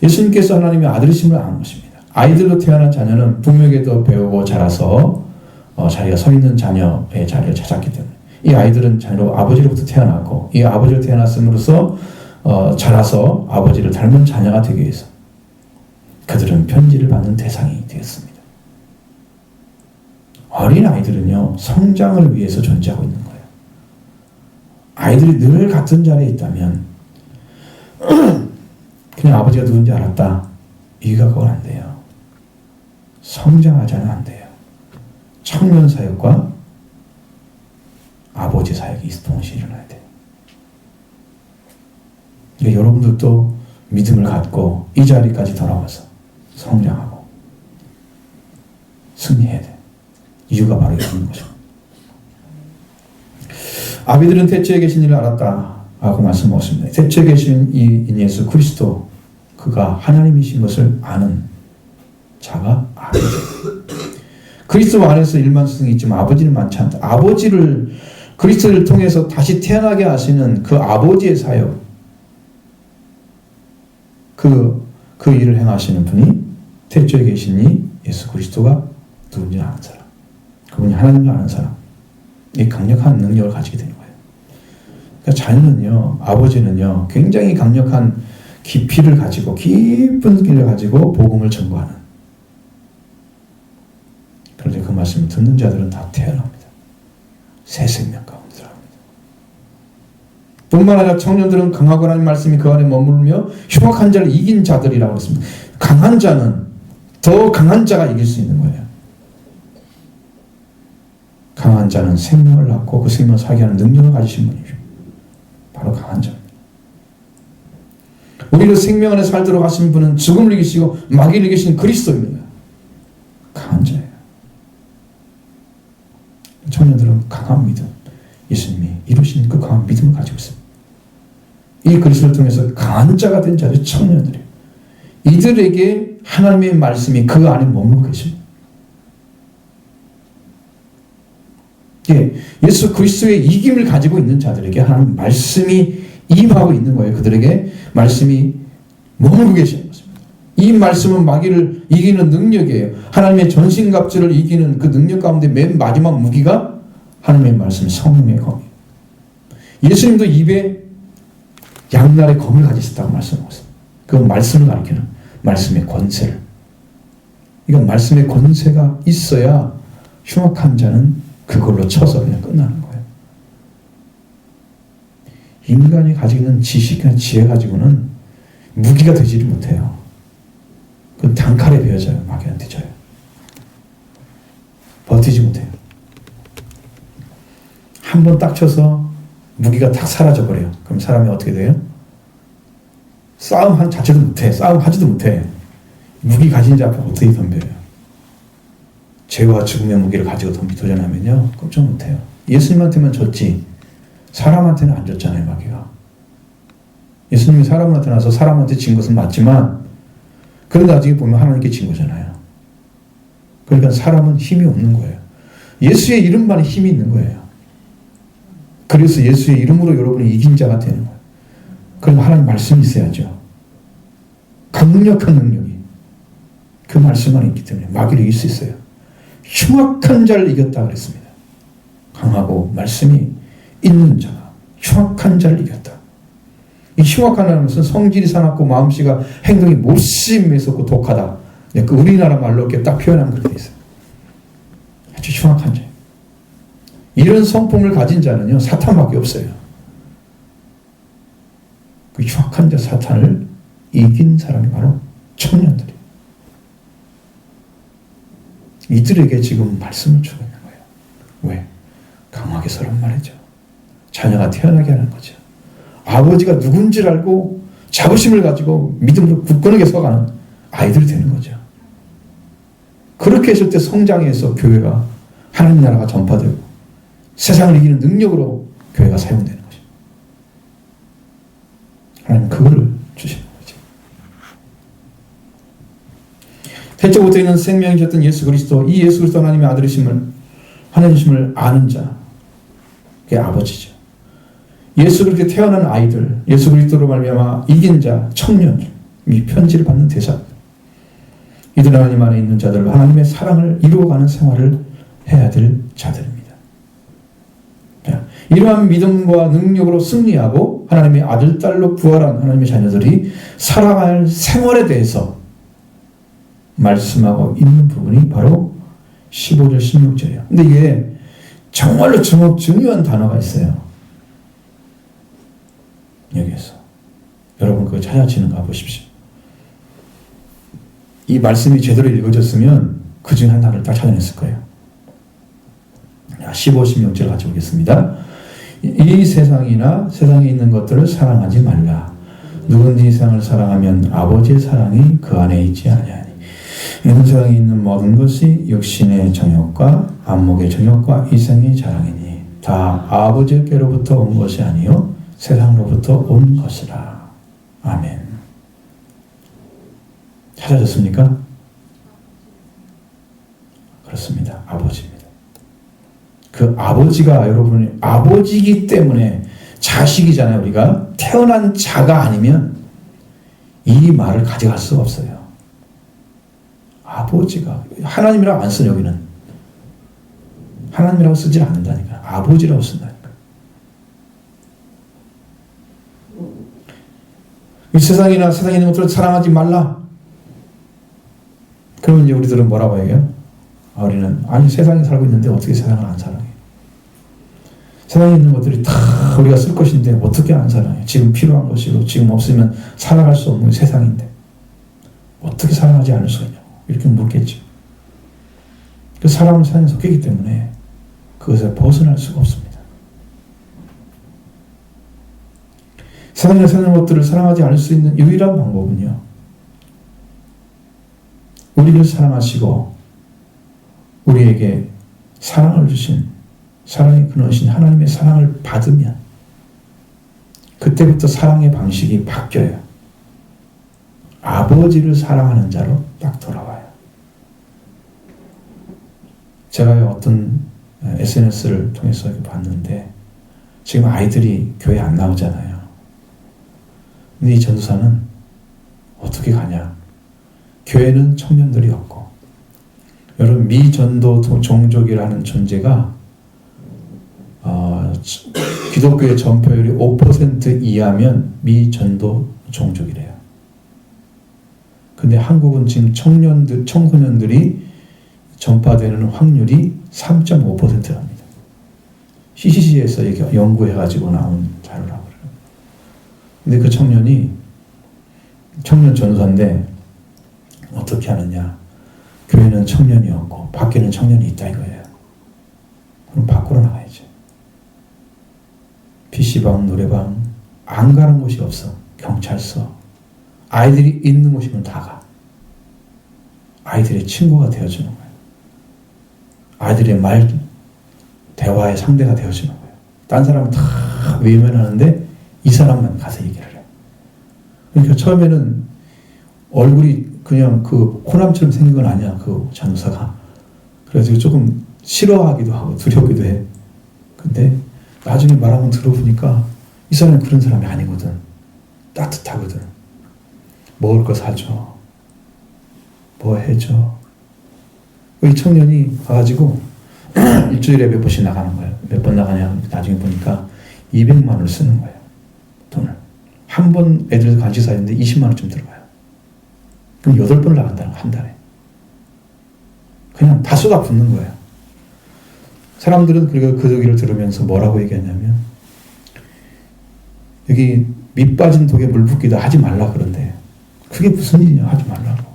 예수님께서 하나님의 아들이심을 아는 것입니다. 아이들로 태어난 자녀는 부모에게도 배우고 자라서 자기가 서 있는 자녀의 자리를 찾았기 때문에 이 아이들은 자녀로 아버지로부터 태어났고 이 아버지로 태어났음으로써 자라서 아버지를 닮은 자녀가 되기 위해서 그들은 편지를 받는 대상이 되었습니다. 어린 아이들은요 성장을 위해서 존재하고 있는 거예요. 아이들이 늘 같은 자리에 있다면 그냥 아버지가 누군지 알았다 이가 그건 안 돼요. 성장하자는 안 돼요. 청년 사역과 아버지 사역이 동시에 일어나야 돼요. 그러니까 여러분들도 믿음을 갖고 이 자리까지 돌아와서 성장하고 승리해야 돼요. 이유가 바로 이런 거죠. 아비들은 태초에 계신 이를 알았다 하고 말씀하셨습니다. 태초에 계신 이 예수 그리스도 그가 하나님이신 것을 아는 자가 아버지. 그리스도 안에서 일만성이 있지만 아버지는 많지 않다. 아버지를 그리스도를 통해서 다시 태어나게 하시는 그 아버지의 사역, 그 일을 행하시는 분이 태초에 계신 이 예수 그리스도가 누군지 아는 사람, 그분이 하나님을 아는 사람, 이 강력한 능력을 가지게 되는 거예요. 그러니까 자녀는요, 아버지는요, 굉장히 강력한 깊이를 가지고 깊은 길을 가지고 복음을 전거하는. 그런데 그 말씀을 듣는 자들은 다 태어납니다. 새 생명 가운데 들어갑니다. 뿐만 아니라 청년들은 강하고 하나님 말씀이 그 안에 머물며 흉악한 자를 이긴 자들이라고 했습니다. 강한 자는 더 강한 자가 이길 수 있는 거예요. 강한 자는 생명을 낳고 그 생명을 살게 하는 능력을 가지신 분이죠. 바로 강한 자입니다. 우리를 생명 안에 살도록 하신 분은 죽음을 이기시고 마귀를 이기신 그리스도입니다. 강한 자예요. 청년들은 강한 믿음, 예수님이 이루신 그 강한 믿음을 가지고 있습니다. 이 그리스도를 통해서 강한 자가 된 자들이 청년들이에요. 이들에게 하나님의 말씀이 그 안에 머물고 계십니다. 예수 그리스도의 이김을 가지고 있는 자들에게 하나님 말씀이 임하고 있는 거예요. 그들에게 말씀이 머물고 계시는 것입니다. 이 말씀은 마귀를 이기는 능력이에요. 하나님의 전신갑주를 이기는 그 능력 가운데 맨 마지막 무기가 하나님의 말씀, 성령의 검이에요. 예수님도 입에 양날의 검을 가지셨다고 말씀하셨어요. 그 말씀을 가리키는 말씀의 권세를. 이건 말씀의 권세가 있어야 흉악한 자는 그걸로 쳐서 그냥 끝나는 거예요. 인간이 가지고 있는 지식이나 지혜 가지고는 무기가 되지를 못해요. 그건 단칼에 베어져요. 마귀한테 져요. 버티지 못해요. 한 번 딱 쳐서 무기가 딱 사라져버려요. 그럼 사람이 어떻게 돼요? 싸움 자체도 못해. 싸움 하지도 못해. 무기 가진 자 앞에 어떻게 덤벼요? 죄와 죽음의 무기를 가지고 도전하면요, 꼼짝 못해요. 예수님한테만 졌지 사람한테는 안 졌잖아요. 마귀가. 예수님이 사람으로 나타나서 사람한테 진 것은 맞지만 그런데 나중에 보면 하나님께 진 거잖아요. 그러니까 사람은 힘이 없는 거예요. 예수의 이름만이 힘이 있는 거예요. 그래서 예수의 이름으로 여러분이 이긴 자가 되는 거예요. 그럼 하나님 말씀이 있어야죠. 강력한 능력이. 그 말씀만 있기 때문에 마귀를 이길 수 있어요. 흉악한 자를 이겼다 그랬습니다. 강하고 말씀이 있는 자가 흉악한 자를 이겼다. 이 흉악한 것은 성질이 사납고 마음씨가 행동이 못심했었고 독하다. 그 우리나라 말로 이렇게 딱 표현하면 그렇게 있어요. 아주 흉악한 자. 이런 성품을 가진 자는요, 사탄밖에 없어요. 그 흉악한 자 사탄을 이긴 사람이 바로 청년들이에요. 이들에게 지금 말씀을 주고 있는 거예요. 왜? 강하게 서란 말이죠. 자녀가 태어나게 하는 거죠. 아버지가 누군지를 알고 자부심을 가지고 믿음으로 굳건하게 서가는 아이들이 되는 거죠. 그렇게 했을 때 성장해서 교회가 하나님 나라가 전파되고 세상을 이기는 능력으로 교회가 사용되는 거죠. 하나님 그거를 주시는 거죠. 태초부터 있는 생명이셨던 예수 그리스도, 이 예수 그리스도 하나님의 하나님이심을 아는 자, 그게 아버지죠. 예수 그리스도에 태어난 아이들, 예수 그리스도로 말미암아 이긴 자, 청년, 이 편지를 받는 대상, 이들 하나님 안에 있는 자들, 하나님의 사랑을 이루어가는 생활을 해야 될 자들입니다. 이러한 믿음과 능력으로 승리하고 하나님의 아들, 딸로 부활한 하나님의 자녀들이 살아갈 생활에 대해서 말씀하고 있는 부분이 바로 15절, 16절이에요. 근데 이게 정말로 중요한 단어가 있어요. 여기에서. 여러분 그거 찾아지는가 보십시오. 이 말씀이 제대로 읽어졌으면 그 중에 하나를 딱 찾아냈을 거예요. 15, 16절 같이 보겠습니다. 이 세상이나 세상에 있는 것들을 사랑하지 말라. 누구든지 세상을 사랑하면 아버지의 사랑이 그 안에 있지 아니하니. 이 세상에 있는 모든 것이 육신의 정욕과 안목의 정욕과 이생의 자랑이니 다 아버지께로부터 온 것이 아니요 세상으로부터 온 것이라. 아멘. 찾아졌습니까? 그렇습니다. 아버지입니다. 그 아버지가 여러분이 아버지이기 때문에 자식이잖아요. 우리가 태어난 자가 아니면 이 말을 가져갈 수가 없어요. 아버지가 하나님이라고 안 써. 여기는 하나님이라고 쓰지 않는다니까. 아버지라고 쓴다니까. 이 세상이나 세상에 있는 것들을 사랑하지 말라. 그러면 이제 우리들은 뭐라고 해요? 우리는 아니 세상에 살고 있는데 어떻게 세상을 안 사랑해? 세상에 있는 것들이 다 우리가 쓸 것인데 어떻게 안 사랑해? 지금 필요한 것이고 지금 없으면 살아갈 수 없는 세상인데 어떻게 사랑하지 않을 수가 있냐고 이렇게 묻겠죠. 그 사람은 세상에 섞이기 때문에 그것을 벗어날 수가 없습니다. 세상에 사는 것들을 사랑하지 않을 수 있는 유일한 방법은요, 우리를 사랑하시고 우리에게 사랑을 주신 사랑의 근원이신 하나님의 사랑을 받으면 그때부터 사랑의 방식이 바뀌어요. 아버지를 사랑하는 자로 딱 돌아와요. 제가 어떤 SNS를 통해서 봤는데 지금 아이들이 교회 안 나오잖아요. 근데 이 전도사는 어떻게 가냐? 교회는 청년들이 없고, 여러분 미전도 종족이라는 존재가 기독교의 전파율이 5% 이하면 미전도 종족이래요. 근데 한국은 지금 청소년들이 전파되는 확률이 3.5%랍니다. CCC에서 연구해가지고 나온 자료라고 그래요. 근데 그 청년 전도사인데 어떻게 하느냐. 교회는 청년이 없고 밖에는 청년이 있다 이거예요. 그럼 밖으로 나가야지. PC방, 노래방 안 가는 곳이 없어. 경찰서. 아이들이 있는 곳이면 다 가. 아이들의 친구가 되어주는 거예요. 아이들의 대화의 상대가 되어주는 거예요. 딴 사람은 다 외면하는데 이 사람만 가서 얘기를 해요. 그러니까 처음에는 얼굴이 그냥 그 호남처럼 생긴 건 아니야. 그 장사가. 그래서 조금 싫어하기도 하고 두렵기도 해. 근데 나중에 말하면 들어보니까 이 사람은 그런 사람이 아니거든. 따뜻하거든. 먹을 거 사줘. 뭐 해줘. 이 청년이 가가지고 일주일에 몇 번씩 나가는 거예요. 몇 번 나가냐 나중에 보니까 200만 원을 쓰는 거예요. 돈을. 한 번 애들 간식 사는데 20만 원쯤 들어가요. 그럼 8번을 나간다는 거야, 한 달에. 그냥 다수가 붙는 거예요. 사람들은 그리고 그 얘기를 들으면서 뭐라고 얘기하냐면 여기 밑 빠진 독에 물 붓기도 하지 말라 그런데 그게 무슨 일이냐 하지 말라고.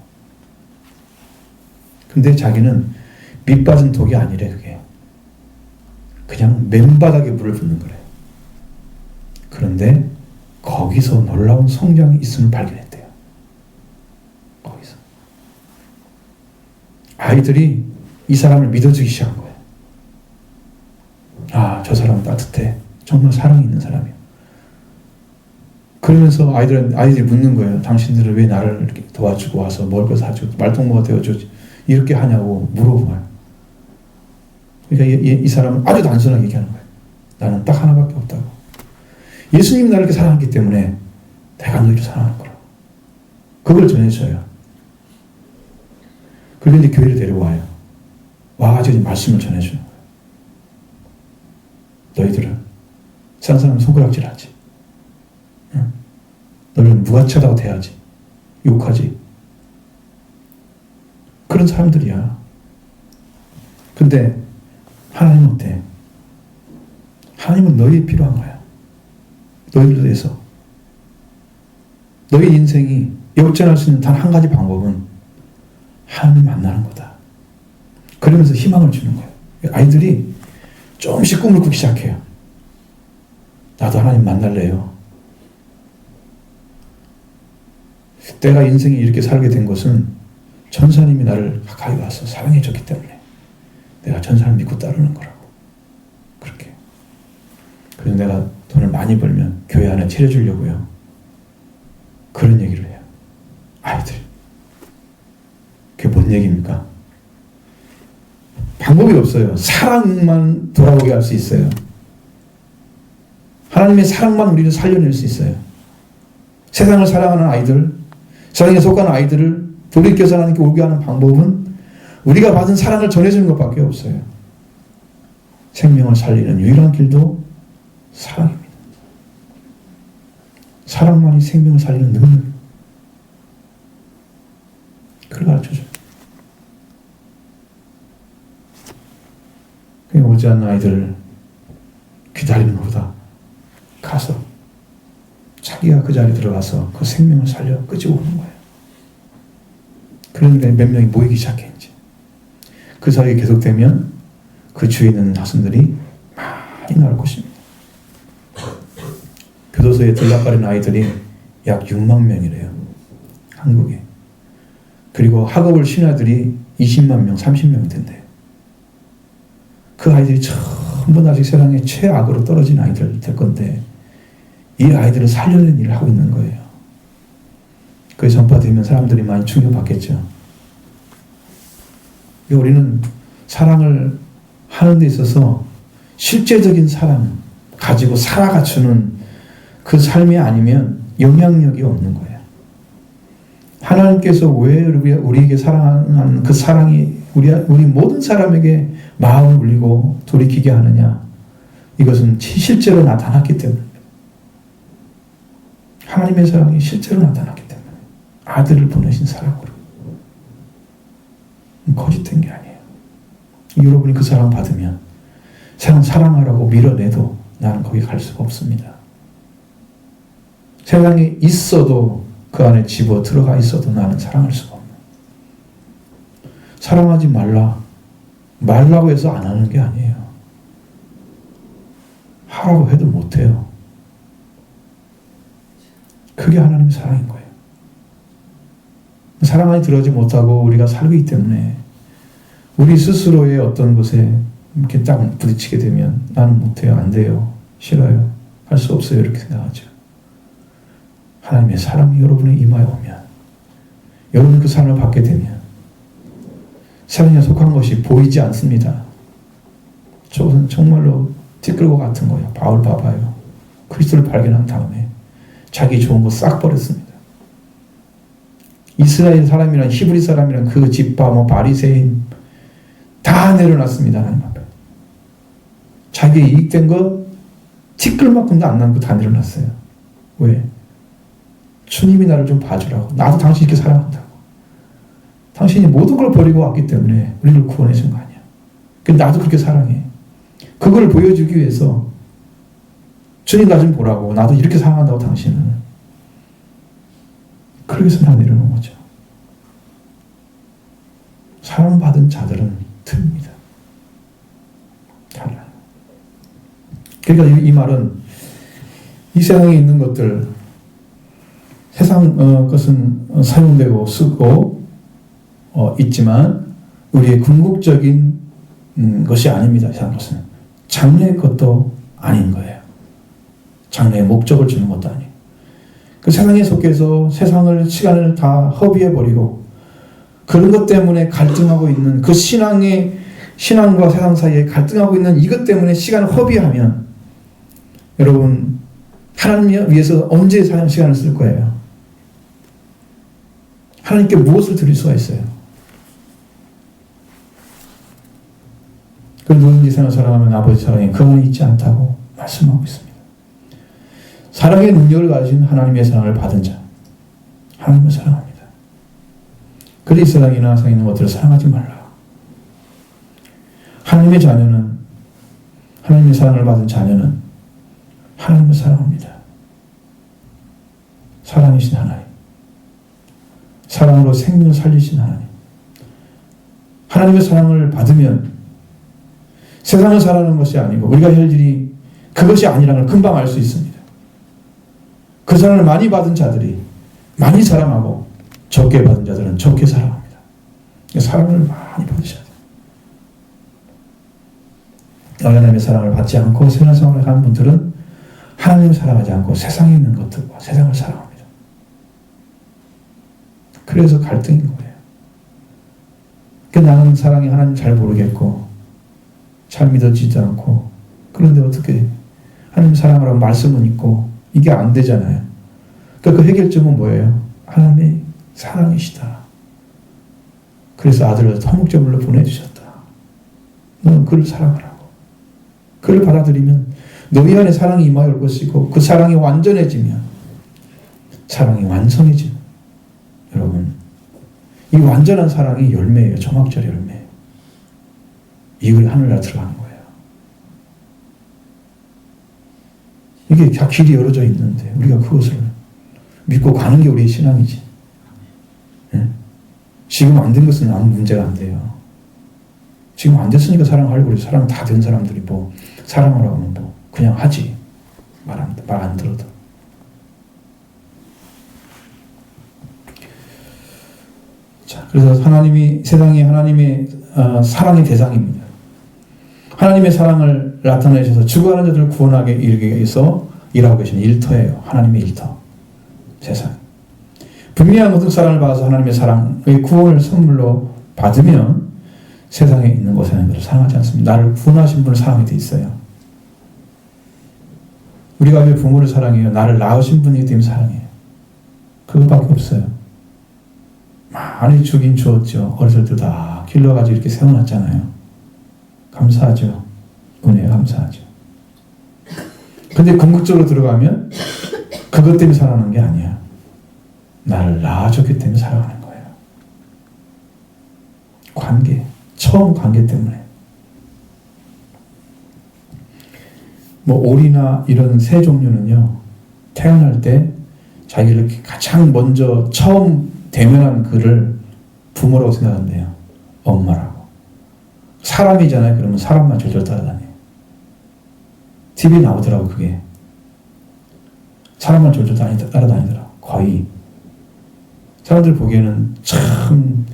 근데 자기는 밑 빠진 독이 아니래 그게. 그냥 맨바닥에 물을 붓는 거래. 그런데 거기서 놀라운 성장이 있음을 발견했대요. 거기서. 아이들이 이 사람을 믿어주기 시작한 거예요. 아, 저 사람 따뜻해. 정말 사랑이 있는 사람이에요. 그러면서 아이들이 묻는 거예요. 당신들은 왜 나를 이렇게 도와주고 와서 먹을 거 사주고 말동무가 되어주지 이렇게 하냐고 물어봐요. 그러니까 이 사람은 아주 단순하게 얘기하는 거예요. 나는 딱 하나밖에 없다고. 예수님이 나를 이렇게 사랑했기 때문에 내가 너희를 사랑할 거라고. 그걸 전해줘요. 그리고 이제 교회를 데려와요. 와가지고 말씀을 전해주는 거예요. 너희들은 싼 사람 손가락질 하지. 응? 너희는 무가치하다고 대하지. 욕하지. 그런 사람들이야. 근데 하나님은 어때? 하나님은 너희에 필요한 거야. 너희를 위해서. 너희 인생이 역전할 수 있는 단 한 가지 방법은 하나님 만나는 거다. 그러면서 희망을 주는 거예요. 아이들이 조금씩 꿈을 꾸기 시작해요. 나도 하나님 만날래요. 내가 인생에 이렇게 살게 된 것은 전사님이 나를 가까이 와서 사랑해 줬기 때문에 내가 전사를 믿고 따르는 거라고. 그렇게. 그래서 내가 돈을 많이 벌면 교회 안에 차려주려고요. 그런 얘기를 해요. 아이들. 그게 뭔 얘기입니까? 방법이 없어요. 사랑만 돌아오게 할 수 있어요. 하나님의 사랑만 우리를 살려낼 수 있어요. 세상을 사랑하는 아이들, 세상에 속하는 아이들을 돌이켜서 하나님께 오게 하는 방법은 우리가 받은 사랑을 전해주는 것밖에 없어요. 생명을 살리는 유일한 길도 사랑입니다. 사랑만이 생명을 살리는 능력. 그걸 가르쳐줘요. 오지 않는 아이들을 기다리는 것보다 가서 자기가 그 자리에 들어가서 그 생명을 살려 끄집어 오는 거예요. 그런데 몇 명이 모이기 시작해 이제. 그 사이에 계속되면 그 주위에 있는 학생들이 많이 나올 것입니다. 교도소에 들락거리는 아이들이 약 6만 명이래요. 한국에. 그리고 학업을 쉰 아이들이 20만 명, 30명이 된대요. 그 아이들이 전부 아직 세상에 최악으로 떨어진 아이들 될 건데 이 아이들을 살려내는 일을 하고 있는 거예요. 그게 전파되면 사람들이 많이 충격받겠죠. 우리는 사랑을 하는 데 있어서 실제적인 사랑 가지고 살아가주는 그 삶이 아니면 영향력이 없는 거예요. 하나님께서 왜 우리에게 사랑하는 그 사랑이 우리 모든 사람에게 마음을 울리고 돌이키게 하느냐? 이것은 실제로 나타났기 때문에. 하나님의 사랑이 실제로 나타났기 때문에. 아들을 보내신 사랑으로. 거짓된 게 아니에요. 여러분이 그 사랑 받으면 사랑하라고 밀어내도 나는 거기 갈 수가 없습니다. 세상에 있어도 그 안에 집어 들어가 있어도 나는 사랑할 수가 없는. 사랑하지 말라고 해서 안 하는 게 아니에요. 하라고 해도 못해요. 그게 하나님의 사랑인 거예요. 사랑이 들어오지 못하고 우리가 살기 때문에 우리 스스로의 어떤 것에 이렇게 딱 부딪히게 되면 나는 못해요, 안 돼요, 싫어요, 할 수 없어요, 이렇게 생각하죠. 하나님의 사랑이 여러분의 이마에 오면, 여러분 그 사랑을 받게 되면 사랑에 속한 것이 보이지 않습니다. 저것은 정말로 티끌과 같은 거예요. 바울 봐봐요. 그리스도를 발견한 다음에 자기 좋은 거 싹 버렸습니다. 이스라엘 사람이란 히브리 사람이란 그 집파 바리새인 다 내려놨습니다. 하나님 앞에. 자기의 이익된 거 티끌만큼도 안 남고 다 내려놨어요. 왜? 주님이 나를 좀 봐주라고. 나도 당신 이렇게 사랑한다고. 당신이 모든 걸 버리고 왔기 때문에 우리를 구원해 준 거 아니야. 근데 나도 그렇게 사랑해. 그걸 보여주기 위해서 주님 나 좀 보라고. 나도 이렇게 사랑한다고 당신을. 그렇게 해서 나 내려놓은 거죠. 사랑받은 자들은 듭니다. 달라요. 그러니까 이 말은 이 세상에 있는 것들, 세상 것은 사용되고 쓰고 있지만 우리의 궁극적인 것이 아닙니다. 세상 것은 장래의 것도 아닌 거예요. 장래의 목적을 주는 것도 아니에요. 그 세상에 속해서 세상을, 시간을 다 허비해버리고 그런 것 때문에 갈등하고 있는 그 신앙과 세상 사이에 갈등하고 있는 이것 때문에 시간을 허비하면 여러분 하나님 위해서 언제 시간을 쓸 거예요? 하나님께 무엇을 드릴 수가 있어요? 그 누구든지 세상을 사랑하면 아버지 사랑이 그 안에 있지 않다고 말씀하고 있습니다. 사랑의 능력을 가진 하나님의 사랑을 받은 자, 하나님을 사랑합니다. 그래 이 세상이나 세상에 있는 것들을 사랑하지 말라. 하나님의 자녀는, 하나님의 사랑을 받은 자녀는 하나님을 사랑합니다. 사랑이신 하나님, 사랑으로 생명을 살리신 하나님. 하나님의 사랑을 받으면 세상을 사랑하는 것이 아니고 우리가 할 일이 그것이 아니라는 걸 금방 알 수 있습니다. 그 사랑을 많이 받은 자들이 많이 사랑하고 적게 받은 자들은 적게 사랑합니다. 사랑을 많이 받으셔야 돼요. 하나님의 사랑을 받지 않고 세상 생활을 하는 분들은 하나님을 사랑하지 않고 세상에 있는 것들과 세상을 사랑합니다. 그래서 갈등인 거예요. 나는 사랑이 하나님 잘 모르겠고 잘 믿어지지 않고, 그런데 어떻게 하나님 사랑하라고 말씀은 있고 이게 안 되잖아요. 그러니까 그 해결점은 뭐예요? 하나님의 사랑이시다. 그래서 아들을 화목제물로 보내주셨다. 너는 그를 사랑하라고. 그를 받아들이면 너희 안에 사랑이 임하여 올 것이고 그 사랑이 완전해지면, 사랑이 완성해지면, 여러분 이 완전한 사랑이 열매예요. 정확절 열매. 이걸 하늘나라 들어가는 거예요. 이게 다 길이 열어져 있는데 우리가 그것을 믿고 가는 게 우리의 신앙이지. 예? 지금 안 된 것은 아무 문제가 안 돼요. 지금 안 됐으니까 사랑하려고 그래. 사랑 다 된 사람들이 뭐 사랑하라고 하면 뭐 그냥 하지. 말 안 들어도. 자, 그래서 세상이 하나님의 사랑의 대상입니다. 하나님의 사랑을 나타내셔서 죽어가는 자들을 구원하게 이르게 위해서 일하고 계신 일터예요. 하나님의 일터. 세상. 분명한 모든 사랑을 받아서 하나님의 사랑의 구원을 선물로 받으면 세상에 있는 것에는 그를 사랑하지 않습니다. 나를 구원하신 분을 사랑하게 돼 있어요. 우리가 왜 부모를 사랑해요? 나를 낳으신 분이기 때문에 사랑해요. 그것밖에 없어요. 많이 주긴 주었죠. 어렸을 때 다 길러가지고 이렇게 세워놨잖아요. 감사하죠. 은혜에 감사하죠. 근데 궁극적으로 들어가면 그것 때문에 사랑하는 게 아니야. 나를 낳아줬기 때문에 사랑하는 거예요. 관계, 처음 관계 때문에. 뭐 오리나 이런 새 종류는요, 태어날 때 자기를 가장 먼저 처음 대면한 그를 부모라고 생각한대요. 엄마라고. 사람이잖아요. 그러면 사람만 절절 따라다녀요. TV에 나오더라고 그게. 사람만 절절 따라다니더라고. 거의. 사람들 보기에는 참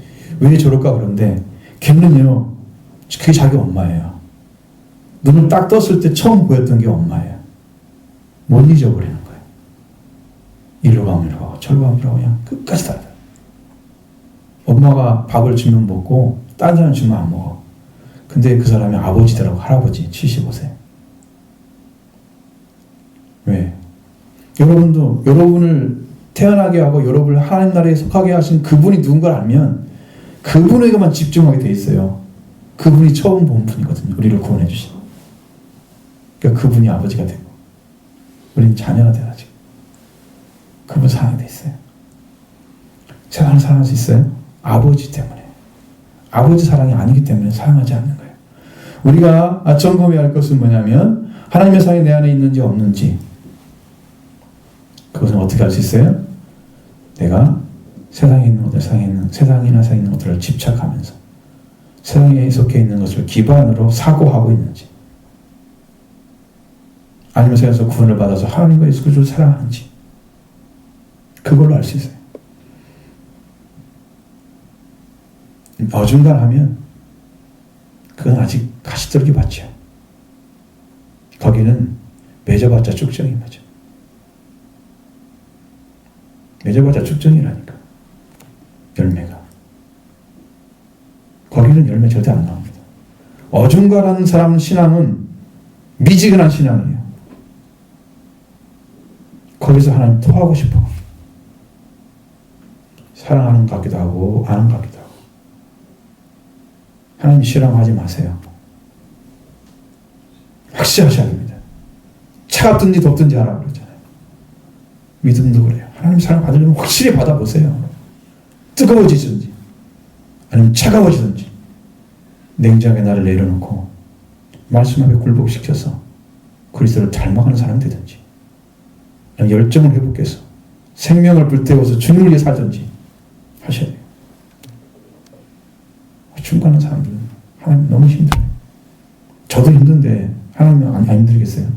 왜 저럴까 그런데 걔는요. 그게 자기 엄마예요. 눈을 딱 떴을 때 처음 보였던 게 엄마예요. 못 잊어버리는 거예요. 이리로 가면 이리로 가고 저리로 가면 이리로 가고 그냥 끝까지 따라다녀요. 엄마가 밥을 주면 먹고 다른 사람 주면 안 먹어. 근데 그 사람이 아버지더라고. 할아버지 75세. 왜? 여러분도 여러분을 태어나게 하고 여러분을 하나님 나라에 속하게 하신 그분이 누군가를 알면 그분에게만 집중하게 돼 있어요. 그분이 처음 본 분이거든요. 우리를 구원해 주신. 그러니까 그분이 아버지가 되고 우리는 자녀가 돼가지고 그분 사랑이 돼 있어요. 세상을 사랑할 수 있어요? 아버지 때문에. 아버지 사랑이 아니기 때문에 사랑하지 않는 거예요. 우리가 점검해야 할 것은 뭐냐면 하나님의 사랑이 내 안에 있는지 없는지. 그것은 어떻게 알 수 있어요? 내가 세상에 있는 것들, 세상이나 세상에 있는 것들을 집착하면서 세상에 속해 있는 것을 기반으로 사고하고 있는지, 아니면 세상에서 구원을 받아서 하나님과 예수 그리스도를 사랑하는지, 그걸로 알 수 있어요. 어중간하면 그건 아직 가시떨기 밭이야. 거기는 맺어봤자 쭉정인 거죠. 맺어봤자 쭉정이라니까. 열매가. 거기는 열매 절대 안 나옵니다. 어중간한 사람 신앙은 미지근한 신앙이에요. 거기서 하나님 토하고 싶어. 사랑하는 것 같기도 하고 아는 것 같기도 하고. 하나님 실험하지 마세요. 확실하셔야 됩니다. 차갑든지 덥든지 하라고 그러잖아요. 믿음도 그래요. 하나님 사랑 받으려면 확실히 받아보세요. 뜨거워지든지 아니면 차가워지든지 냉정하게 나를 내려놓고 말씀 앞에 굴복시켜서 그리스도를 닮아가는 사람이 되든지, 열정을 회복해서 생명을 불태워서 주님을 위해 살든지 하셔야 돼요. 중간한 사람들은 하나님 너무 힘들어요. 저도 힘든데 하나님은 안 힘들겠어요?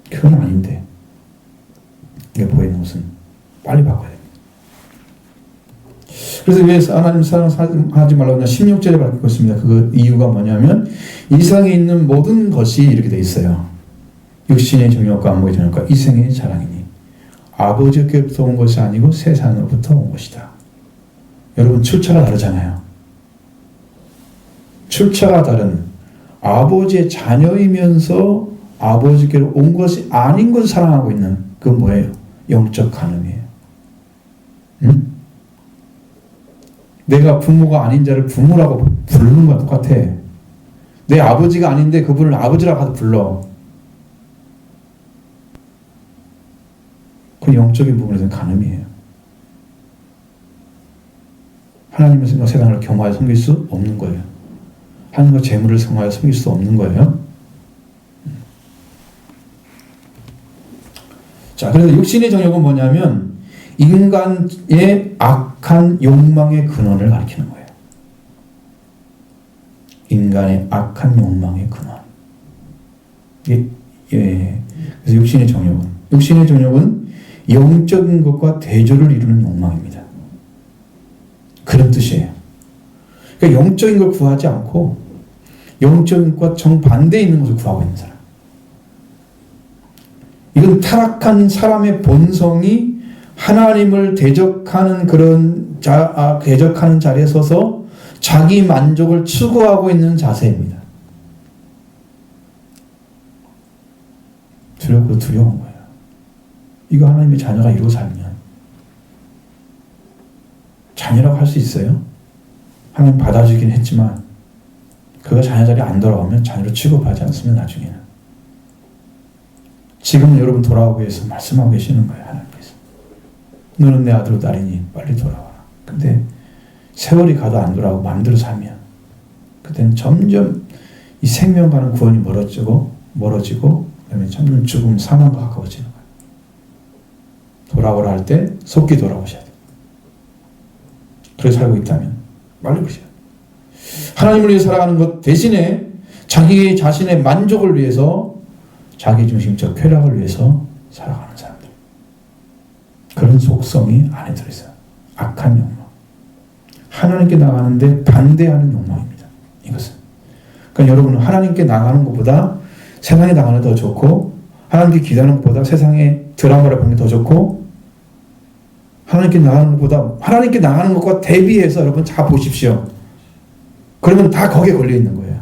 그건 아닌데 이게 보이는 것은 빨리 바꿔야 됩니다. 그래서 왜 하나님 사랑하지 말라고 16절에 밝히고 있습니다. 그 이유가 뭐냐면 이 세상에 있는 모든 것이 이렇게 돼 있어요. 육신의 정욕과 안목의 정욕과 이생의 자랑이니 아버지께로부터 온 것이 아니고 세상으로부터 온 것이다. 여러분 출처가 다르잖아요. 출처가 다른 아버지의 자녀이면서 아버지께로 온 것이 아닌 것을 사랑하고 있는 그건 뭐예요? 영적 간음이에요. 응? 내가 부모가 아닌 자를 부모라고 부르는 거와 똑같아. 내 아버지가 아닌데 그분을 아버지라고 하도 불러. 그 영적인 부분에서는 간음이에요. 하나님을 생각 세상을 경화하여 섬길 수 없는 거예요. 하나님과 재물을 성화하여 섬길 수 없는 거예요. 자, 그래서 육신의 정욕은 뭐냐면 인간의 악한 욕망의 근원을 가리키는 거예요. 인간의 악한 욕망의 근원. 그래서 육신의 정욕은 영적인 것과 대조를 이루는 욕망입니다. 그런 뜻이에요. 그러니까 영적인 걸 구하지 않고 영적인 것과 정반대에 있는 것을 구하고 있는 사람. 이건 타락한 사람의 본성이 하나님을 대적하는 그런 대적하는 자리에 서서 자기 만족을 추구하고 있는 자세입니다. 두려운 거예요. 이거 하나님의 자녀가 이러고 살면 자녀라고 할 수 있어요? 하나님 받아주긴 했지만 그가 자녀 자리에 안 돌아오면 자녀로 취급하지 않으면 나중에는. 지금은 여러분 돌아오기 위해서 말씀하고 계시는 거예요. 하나님께서. 너는 내 아들로 딸이니 빨리 돌아와라. 근데 세월이 가도 안 돌아오고 마음대로 살면 그때는 점점 이 생명과는 구원이 멀어지고 그다음에 점점 죽음 사망과 가까워지는 거예요. 돌아오라 할 때 속히 돌아오셔야 돼요. 그렇게 살고 있다면 빨리 그러셔야 돼요. 하나님을 위해 살아가는 것 대신에 자기 자신의 만족을 위해서 자기중심적 쾌락을 위해서 살아가는 사람들. 그런 속성이 안에 들어있어요. 악한 욕망. 하나님께 나가는데 반대하는 욕망입니다. 이것은. 그러니까 여러분은 하나님께 나가는 것보다 세상에 나가는 게 더 좋고, 하나님께 기도하는 것보다 세상에 드라마를 보는 게 더 좋고, 하나님께 나가는 것과 대비해서 여러분 다 보십시오. 그러면 다 거기에 걸려 있는 거예요.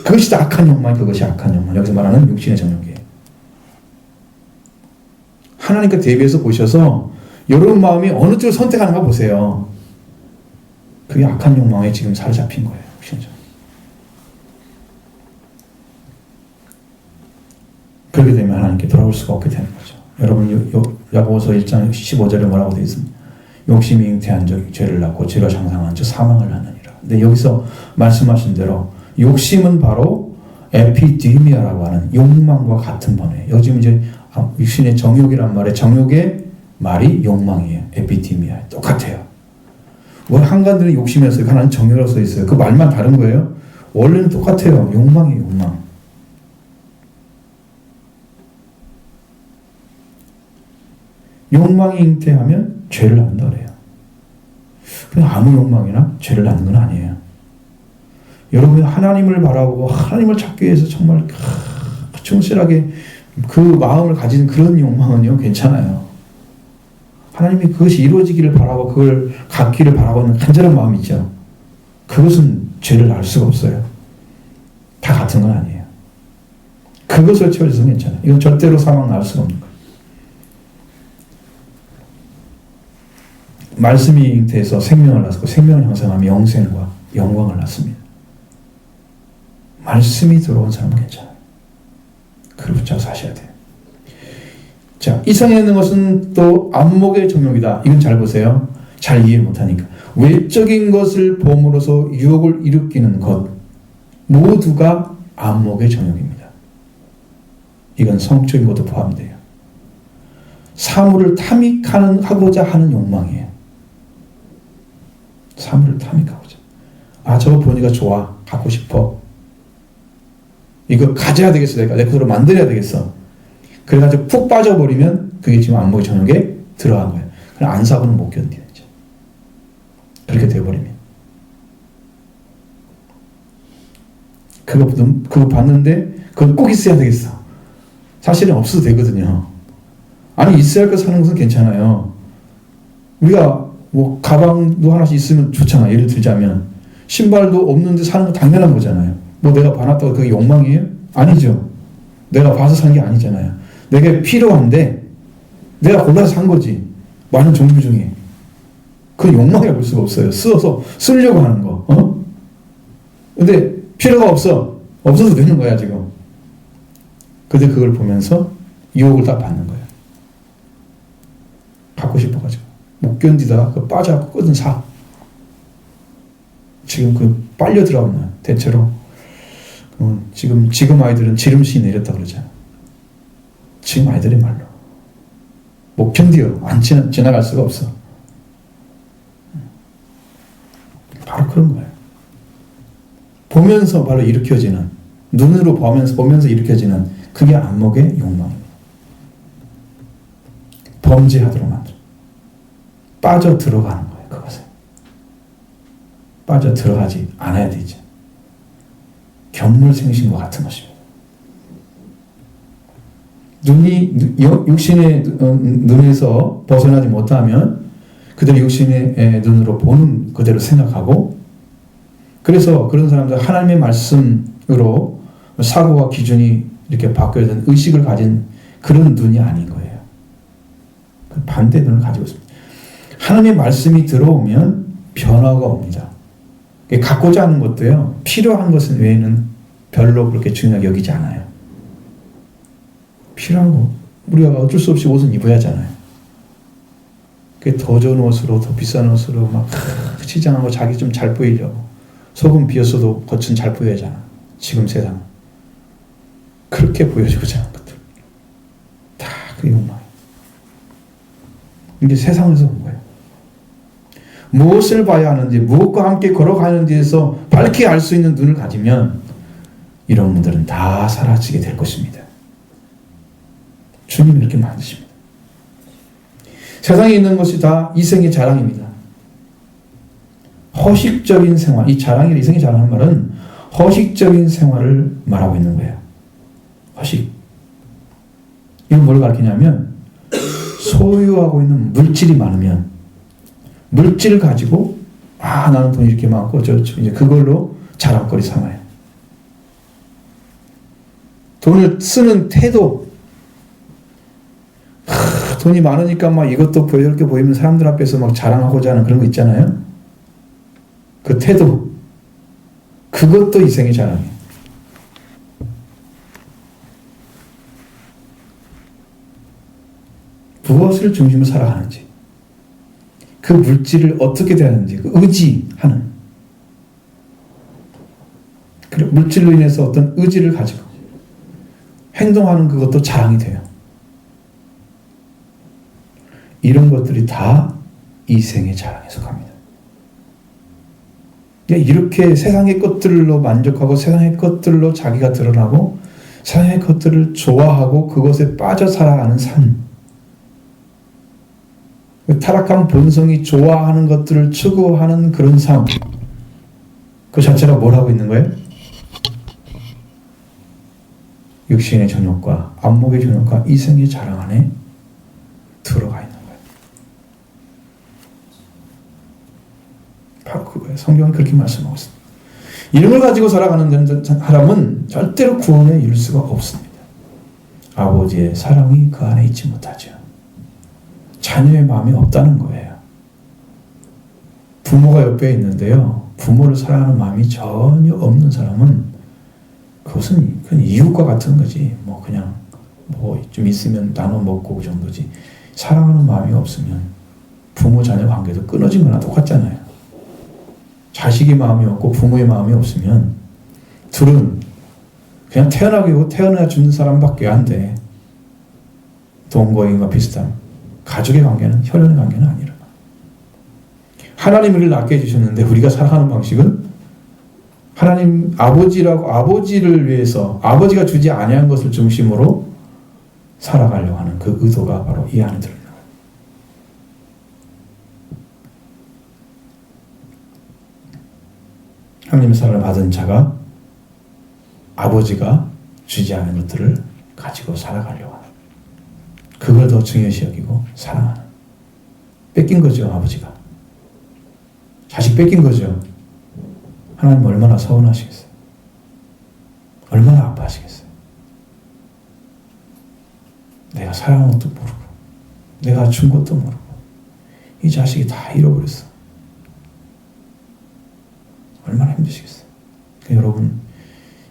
그것이 악한 욕망이, 그것이 악한 욕망. 여기서 말하는 육신의 정욕이에요. 하나님께 대비해서 보셔서 여러분 마음이 어느 쪽을 선택하는가 보세요. 그게 악한 욕망에 지금 사로잡힌 거예요. 육신의 정욕. 그렇게 되면 하나님께 돌아올 수가 없게 되는 거죠. 여러분 야고보서 1장 15절에 뭐라고 되어 있습니까? 욕심이 잉태한 적 죄를 낳고 죄가 장상한 적 사망을 낳느니라. 근데 여기서 말씀하신 대로 욕심은 바로 에피디미아라고 하는 욕망과 같은 번호예요. 요즘 이제 육신의 정욕이란 말에 정욕의 말이 욕망이에요. 에피디미아. 똑같아요. 왜 한간들은 욕심이었어요? 하나는 정욕이라고 써 있어요. 그 말만 다른 거예요. 원래는 똑같아요. 욕망이에요. 욕망. 욕망이 잉태하면 죄를 낳는다 그래요. 그냥 아무 욕망이나 죄를 낳는 건 아니에요. 여러분이 하나님을 바라보고 하나님을 찾기 위해서 정말 충실하게 그 마음을 가진 그런 욕망은요, 괜찮아요. 하나님이 그것이 이루어지기를 바라고 그걸 갖기를 바라고 하는 간절한 마음이 있죠. 그것은 죄를 낳을 수가 없어요. 다 같은 건 아니에요. 그것을 채워줘서는 괜찮아요. 이건 절대로 사망 낳을 수가 없는 거예요. 말씀이 잉태해서 생명을 낳았고 생명을 형성하며 영생과 영광을 낳습니다. 말씀이 들어온 사람은 괜찮아요. 그걸 붙잡고 사셔야 돼요. 자, 이성에 있는 것은 또 안목의 정욕이다. 이건 잘 보세요. 잘 이해 못하니까. 외적인 것을 봄으로써 유혹을 일으키는 것 모두가 안목의 정욕입니다. 이건 성적인 것도 포함돼요. 사물을 탐닉하고자 하는 욕망이에요. 사물을 탐닉하고자. 아, 저거 보니까 좋아. 갖고 싶어. 이거 가져야 되겠어. 내가 내 것으로 만들어야 되겠어. 그래가지고 푹 빠져버리면 그게 지금 안목의 정욕에 들어간 거예요. 그럼 안 사고는 못 견디죠. 그렇게 되어버리면. 그거 봤는데 그건 꼭 있어야 되겠어. 사실은 없어도 되거든요. 아니, 있어야 할 거 사는 것은 괜찮아요. 우리가 뭐 가방도 하나씩 있으면 좋잖아. 예를 들자면 신발도 없는데 사는 거 당연한 거잖아요. 뭐 내가 봐놨다고 그게 욕망이에요? 아니죠. 내가 봐서 산 게 아니잖아요. 내게 필요한데 내가 골라서 산 거지. 많은 종류 중에. 그 욕망이라고 볼 수가 없어요. 써서 쓰려고 하는 거. 근데 필요가 없어도 되는 거야 지금. 근데 그걸 보면서 유혹을 다 받는 거예요. 갖고 싶어가지고 못 견디다가 그 빠져갖고 끄든 사. 지금 그 빨려 들어오는 대체로 지금 아이들은 지름신이 내렸다 그러잖아. 지금 아이들의 말로 못 견뎌. 안 지나갈 수가 없어. 바로 그런 거예요. 보면서 바로 일으켜지는, 눈으로 보면서 일으켜지는 그게 안목의 욕망입니다. 범죄하도록 만들어. 빠져 들어가는 거예요. 그것에 빠져 들어가지 않아야 되죠. 견물생심과 같은 것입니다. 눈이 육신의 눈에서 벗어나지 못하면 그대로 육신의 눈으로 보는 그대로 생각하고, 그래서 그런 사람들 하나님의 말씀으로 사고와 기준이 이렇게 바뀌어진 의식을 가진 그런 눈이 아닌 거예요. 반대 눈을 가지고 있습니다. 하나님의 말씀이 들어오면 변화가 옵니다. 갖고자 하는 것도요, 필요한 것은 외에는 별로 그렇게 중요하게 여기지 않아요. 필요한 거, 우리가 어쩔 수 없이 옷은 입어야 하잖아요. 더 좋은 옷으로, 더 비싼 옷으로 막 치장하고 자기 좀 잘 보이려고. 속은 비었어도 겉은 잘 보여야 하잖아. 지금 세상. 그렇게 보여주고자 하는 것들. 다 그 욕망이에요. 이게 세상에서 온 거예요. 무엇을 봐야 하는지, 무엇과 함께 걸어가는지에서 밝게 알 수 있는 눈을 가지면 이런 분들은 다 사라지게 될 것입니다. 주님이 이렇게 만드십니다. 세상에 있는 것이 다 이생의 자랑입니다. 허식적인 생활, 이 자랑이 이생의 자랑하는 말은 허식적인 생활을 말하고 있는 거예요. 허식. 이건 뭘 가르치냐면 소유하고 있는 물질이 많으면 물질을 가지고 나는 돈이 이렇게 많고 이제 그걸로 자랑거리 삼아요. 돈을 쓰는 태도, 돈이 많으니까 막 이것도 이렇게 보이면 사람들 앞에서 막 자랑하고자 하는 그런 거 있잖아요. 그 태도, 그것도 이생의 자랑이에요. 무엇을 중심으로 살아가는지, 그 물질을 어떻게 대하는지, 그 의지하는, 물질로 인해서 어떤 의지를 가지고 행동하는 그것도 자랑이 돼요. 이런 것들이 다 이생의 자랑에 속합니다. 이렇게 세상의 것들로 만족하고 세상의 것들로 자기가 드러나고 세상의 것들을 좋아하고 그것에 빠져 살아가는 삶, 타락한 본성이 좋아하는 것들을 추구하는 그런 삶, 그 자체가 뭘 하고 있는 거예요? 육신의 정욕과 안목의 정욕과 이생의 자랑 안에 들어가 있는 거예요. 바로 그거예요. 성경은 그렇게 말씀하고 있습니다. 이런 걸 가지고 살아가는 사람은 절대로 구원에 이룰 수가 없습니다. 아버지의 사랑이 그 안에 있지 못하죠. 자녀의 마음이 없다는 거예요. 부모가 옆에 있는데요, 부모를 사랑하는 마음이 전혀 없는 사람은 그것은 그냥 이웃과 같은 거지. 그냥 좀 있으면 나눠 먹고 그 정도지. 사랑하는 마음이 없으면 부모 자녀 관계도 끊어진 거나 똑같잖아요. 자식의 마음이 없고 부모의 마음이 없으면 둘은 그냥 태어나 죽는 사람밖에 안 돼. 동거인과 비슷한 가족의 관계는, 혈연의 관계는 아니라. 하나님이 우리를 낳게 해주셨는데 우리가 살아가는 방식은 하나님 아버지를 위해서 아버지가 주지 아니한 것을 중심으로 살아가려고 하는 그 의도가 바로 이 안에 들어있는 거예요. 하나님의 사랑을 받은 자가 아버지가 주지 않은 것들을 가지고 살아가려고 하는, 그걸 더 중요시 여기고 사랑하는. 뺏긴 거죠, 아버지가. 자식 뺏긴 거죠. 하나님 얼마나 서운하시겠어요. 얼마나 아파하시겠어요. 내가 사랑한 것도 모르고 내가 준 것도 모르고 이 자식이 다 잃어버렸어. 얼마나 힘드시겠어요. 그러니까 여러분,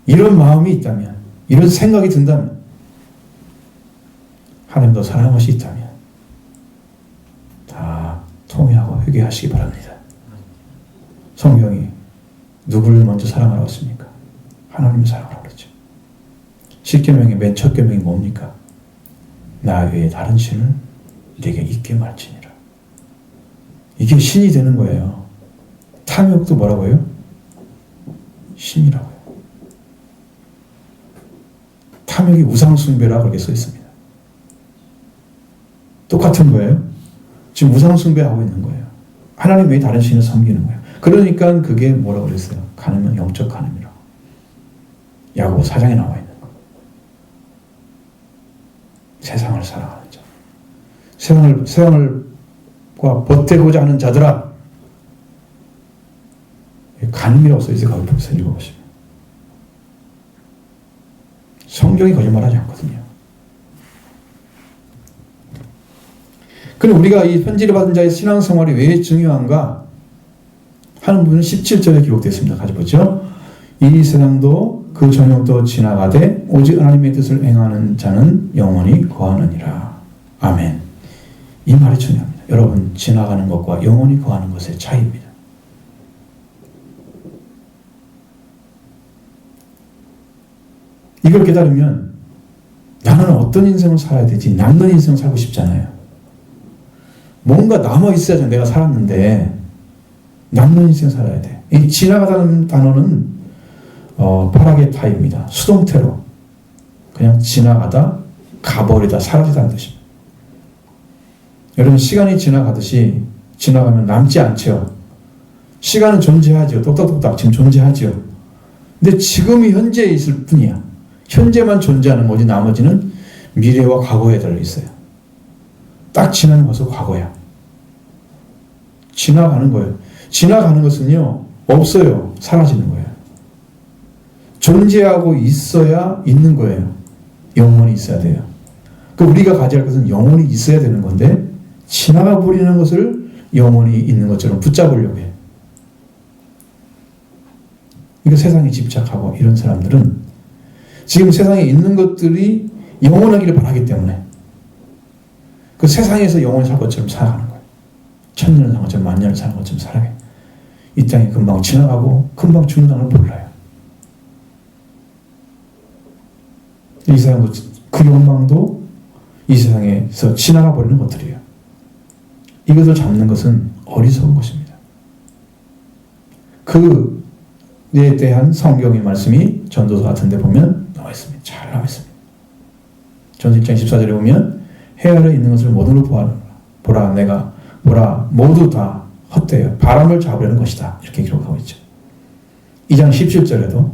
이런 마음이 있다면, 이런 생각이 든다면, 하나님도 사랑하는 것이 있다면 다 통회하고 회개하시기 바랍니다. 성경이 누구를 먼저 사랑하라고 했습니까? 하나님을 사랑하라고 그랬죠. 10계명의 맨 첫 계명이 뭡니까? 나 외에 다른 신을 네게 있게 말지니라. 이게 신이 되는 거예요. 탐욕도 뭐라고요? 신이라고요. 탐욕이 우상숭배라고 그렇게 써 있습니다. 똑같은 거예요. 지금 우상숭배하고 있는 거예요. 하나님 외에 다른 신을 섬기는 거예요. 그러니까 그게 뭐라고 그랬어요? 간음은 영적 간음이라고. 야고보 4장에 나와 있는 거. 세상을 사랑하는 자. 세상과 버티고자 하는 자들아. 간음이라고 써 있어요. 거기 보면서 읽어보시면. 성경이 거짓말하지 않거든요. 그럼 우리가 이 편지를 받은 자의 신앙생활이 왜 중요한가 하는 부분은 17절에 기록되어 있습니다. 같이 보죠. 이 세상도 그 전역도 지나가되 오직 하나님의 뜻을 행하는 자는 영원히 거하느니라. 아멘. 이 말이 중요합니다. 여러분, 지나가는 것과 영원히 거하는 것의 차이입니다. 이걸 깨달으면 나는 어떤 인생을 살아야 되지? 남는 인생을 살고 싶잖아요. 뭔가 남아있어야지. 내가 살았는데 남는 인생 살아야 돼. 이 지나가다는 단어는 파라게타입니다. 수동태로 그냥 지나가다, 가버리다, 사라지다는 뜻입니다. 여러분, 시간이 지나가듯이 지나가면 남지 않죠. 시간은 존재하죠. 똑딱똑딱 지금 존재하죠. 근데 지금이 현재에 있을 뿐이야. 현재만 존재하는 거지 나머지는 미래와 과거에 달려있어요. 딱 지나는 것은 과거야. 지나가는 거예요. 지나가는 것은요, 없어요. 사라지는 거예요. 존재하고 있어야 있는 거예요. 영원히 있어야 돼요. 우리가 가져야 할 것은 영원히 있어야 되는 건데 지나가 버리는 것을 영원히 있는 것처럼 붙잡으려고 해요. 이거 세상에 집착하고 이런 사람들은 지금 세상에 있는 것들이 영원하기를 바라기 때문에 그 세상에서 영원히 살 것처럼 살아가는 거예요. 천년을 사는 것처럼 만년을 사는 것처럼 살아가요. 이 땅이 금방 지나가고 금방 죽는다는 걸 몰라요. 이 세상도 그 욕망도 이 세상에서 지나가 버리는 것들이에요. 이것을 잡는 것은 어리석은 것입니다. 그에 대한 성경의 말씀이 전도서 같은 데 보면 나와 있습니다. 잘 나와 있습니다. 전서 1장 14절에 보면 해 아래 있는 것을 모두로 보라 내가 보라 모두 다 헛되어 바람을 잡으려는 것이다. 이렇게 기록하고 있죠. 2장 17절에도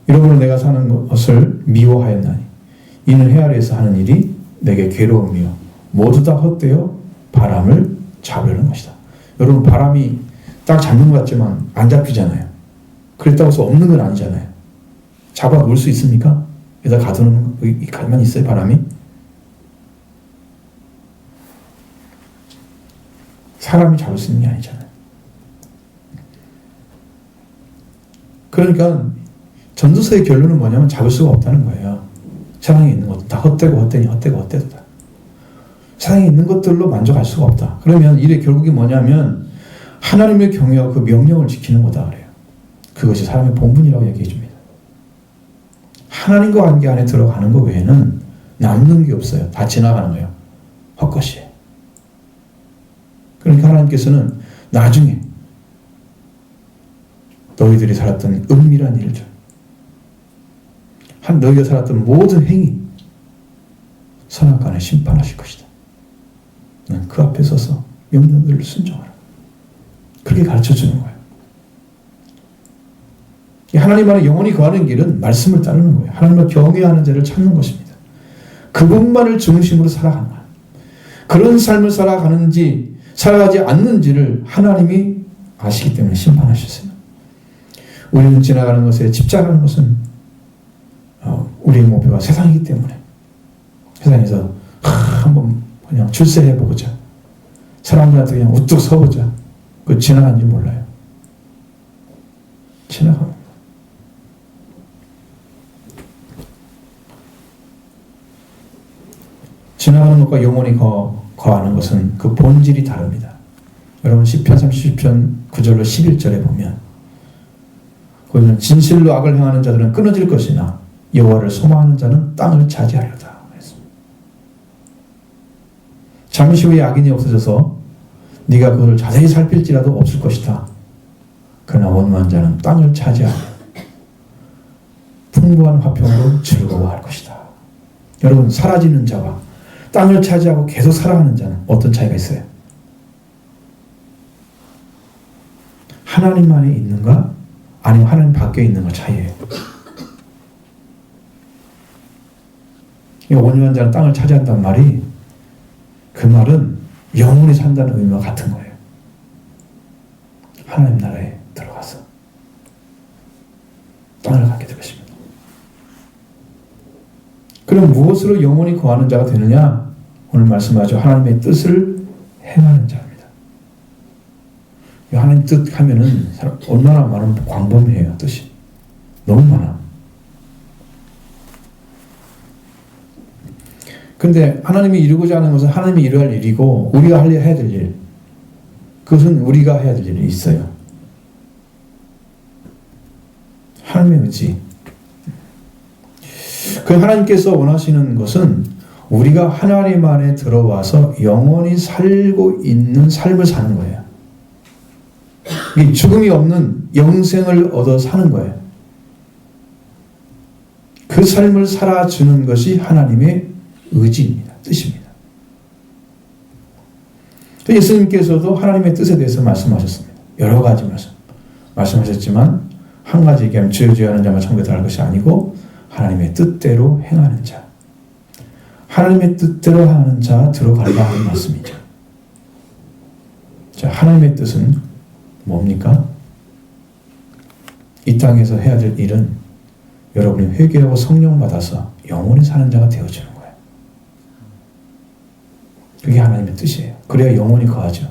이러므로 내가 사는 것을 미워하였나니 이는 해 아래에서 하는 일이 내게 괴로움이요 모두 다 헛되어 바람을 잡으려는 것이다. 여러분, 바람이 딱 잡는 것 같지만 안 잡히잖아요. 그랬다고 해서 없는 건 아니잖아요. 잡아 놓을 수 있습니까? 여기다 가두는 가만 있어요, 바람이? 사람이 잡을 수 있는 게 아니잖아요. 그러니까 전도서의 결론은 뭐냐면 잡을 수가 없다는 거예요. 세상에 있는 것도 다 헛되고 헛되니 헛되고 헛되다. 세상에 있는 것들로 만족할 수가 없다. 그러면 이래 결국이 뭐냐면 하나님의 경외와 그 명령을 지키는 거다 그래요. 그것이 사람의 본분이라고 얘기해 줍니다. 하나님과 관계 안에 들어가는 것 외에는 남는 게 없어요. 다 지나가는 거예요. 헛것이에요. 그러니까 하나님께서는 나중에 너희들이 살았던 은밀한 일들, 너희가 살았던 모든 행위, 선악간에 심판하실 것이다. 그 앞에 서서 명령들을 순종하라. 그렇게 가르쳐주는 거예요. 하나님 안에 영원히 거하는 길은 말씀을 따르는 거예요. 하나님을 경외하는 자를 찾는 것입니다. 그분만을 중심으로 살아가는 거예요. 그런 삶을 살아가지 않는지를 하나님이 아시기 때문에 심판하셨어요. 우리는 지나가는 것에 집착하는 것은 우리의 목표가 세상이기 때문에 세상에서 한번 그냥 출세해보고자, 사람들한테 그냥 우뚝 서보자. 그 지나간지 몰라요. 지나갑니다. 지나가는 것과 영원히 거하는 것은 그 본질이 다릅니다. 여러분, 시편 30편 9절로 11절에 보면 거기는 진실로 악을 행하는 자들은 끊어질 것이나 여호와를 소망하는 자는 땅을 차지하려다. 잠시 후에 악인이 없어져서 네가 그것을 자세히 살필지라도 없을 것이다. 그러나 원망한 자는 땅을 차지하며 풍부한 화평으로 즐거워할 것이다. 여러분, 사라지는 자와 땅을 차지하고 계속 살아가는 자는 어떤 차이가 있어요? 하나님 안에 있는가 아니면 하나님 밖에 있는가 차이예요. 온유한 자는 땅을 차지한다는 말이 그 말은 영원히 산다는 의미와 같은 거예요. 하나님 나라에 들어가서 땅을 갖게 될 것입니다. 그럼 무엇으로 영원히 거하는 자가 되느냐? 오늘 말씀하죠. 하나님의 뜻을 행하는 자입니다. 하나님 뜻 하면은 얼마나 많은 광범위해요. 뜻이 너무 많아. 근데 하나님이 이루고자 하는 것은 하나님이 이루어야 할 일이고 우리가 해야 될 일, 그것은 우리가 해야 될 일이 있어요. 하나님의 의지. 그 하나님께서 원하시는 것은 우리가 하나님 안에 들어와서 영원히 살고 있는 삶을 사는 거예요. 이 죽음이 없는 영생을 얻어 사는 거예요. 그 삶을 살아주는 것이 하나님의 의지입니다. 뜻입니다. 예수님께서도 하나님의 뜻에 대해서 말씀하셨습니다. 여러 가지 말씀하셨지만 한 가지 얘기하면 주여 주여 하는 자만 천국에 들어갈 것이 아니고 하나님의 뜻대로 행하는 자, 하나님의 뜻대로 하는 자 들어가리라 하는 말씀이죠. 자, 하나님의 뜻은 뭡니까? 이 땅에서 해야 될 일은 여러분이 회개하고 성령 받아서 영원히 사는 자가 되어주는 거예요. 그게 하나님의 뜻이에요. 그래야 영원히 거하죠.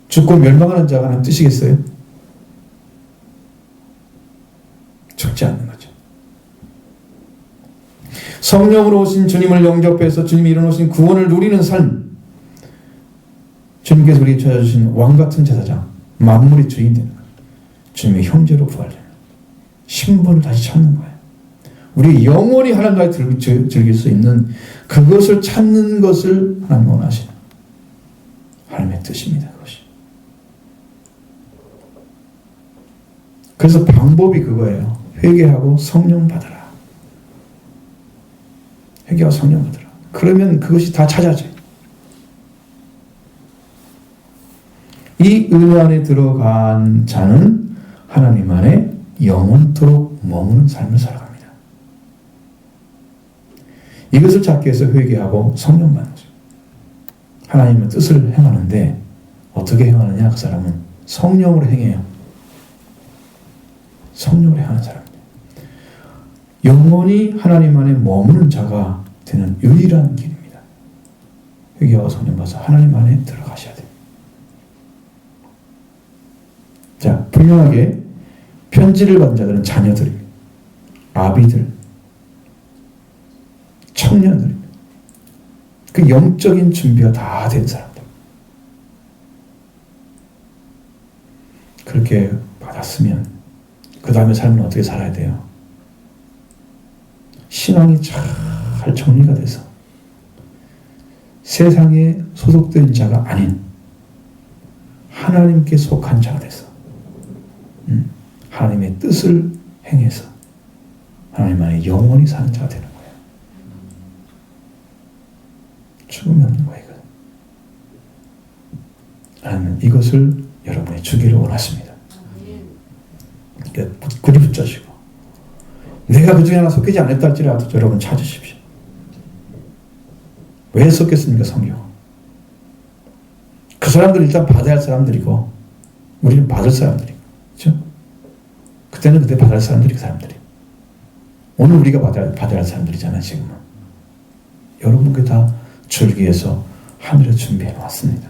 죽고 멸망하는 자가 하나님 뜻이겠어요? 죽지 않는 거죠. 성령으로 오신 주님을 영접해서 주님이 이뤄놓으신 구원을 누리는 삶, 주님께서 우리에게 찾아주신 왕같은 제사장, 만물의 주인 되는 거예요. 주님의 형제로 부활되는 신분을 다시 찾는 거예요. 우리 영원히 하나님과 즐길 수 있는 그것을 찾는 것을 하나님 원하시는 하나님의 뜻입니다. 그것이. 그래서 방법이 그거예요. 회개하고 성령 받아라. 회개하고 성령 받아라. 그러면 그것이 다 찾아져요. 이 은혜 안에 들어간 자는 하나님 안에 영원토록 머무는 삶을 살아갑니다. 이것을 찾기 위해서 회개하고 성령 받는 거죠. 하나님의 뜻을 행하는데 어떻게 행하느냐? 그 사람은 성령으로 행해요. 성령으로 행하는 사람입니다. 영원히 하나님 안에 머무는 자가 되는 유일한 길입니다. 회개하고 성령 받아서 하나님 안에 들어가셔야 돼요. 자, 분명하게 편지를 받은 자들은 자녀들입니다. 아비들, 청년들입니다. 그 영적인 준비가 다 된 사람들. 그렇게 받았으면 그 다음에 삶은 어떻게 살아야 돼요? 신앙이 잘 정리가 돼서 세상에 소속된 자가 아닌 하나님께 속한 자가 돼서 하나님의 뜻을 행해서 하나님 안에 영원히 사는 자가 되는 거예요. 죽음이 없는 거예요. 하나님은 이것을 여러분이 주기를 원하십니다. 그러니까 굳이 붙자시고 내가 그 중에 하나 속하지 않았다 할지라도 여러분 찾으십시오. 왜 속겠습니까? 성경. 그 사람들은 일단 받아야 할 사람들이고 우리는 받을 사람들이고 그렇죠? 그때는 그때 받을 사람들이 그 사람들이. 오늘 우리가 받아야 할 사람들이잖아요. 지금은. 여러분께 다 줄기 위해서 하늘에 준비해 놓았습니다.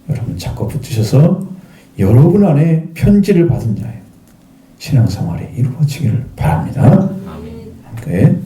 여러분 자꾸 붙으셔서 여러분 안에 편지를 받은 자의 신앙생활이 이루어지기를 바랍니다. 아멘.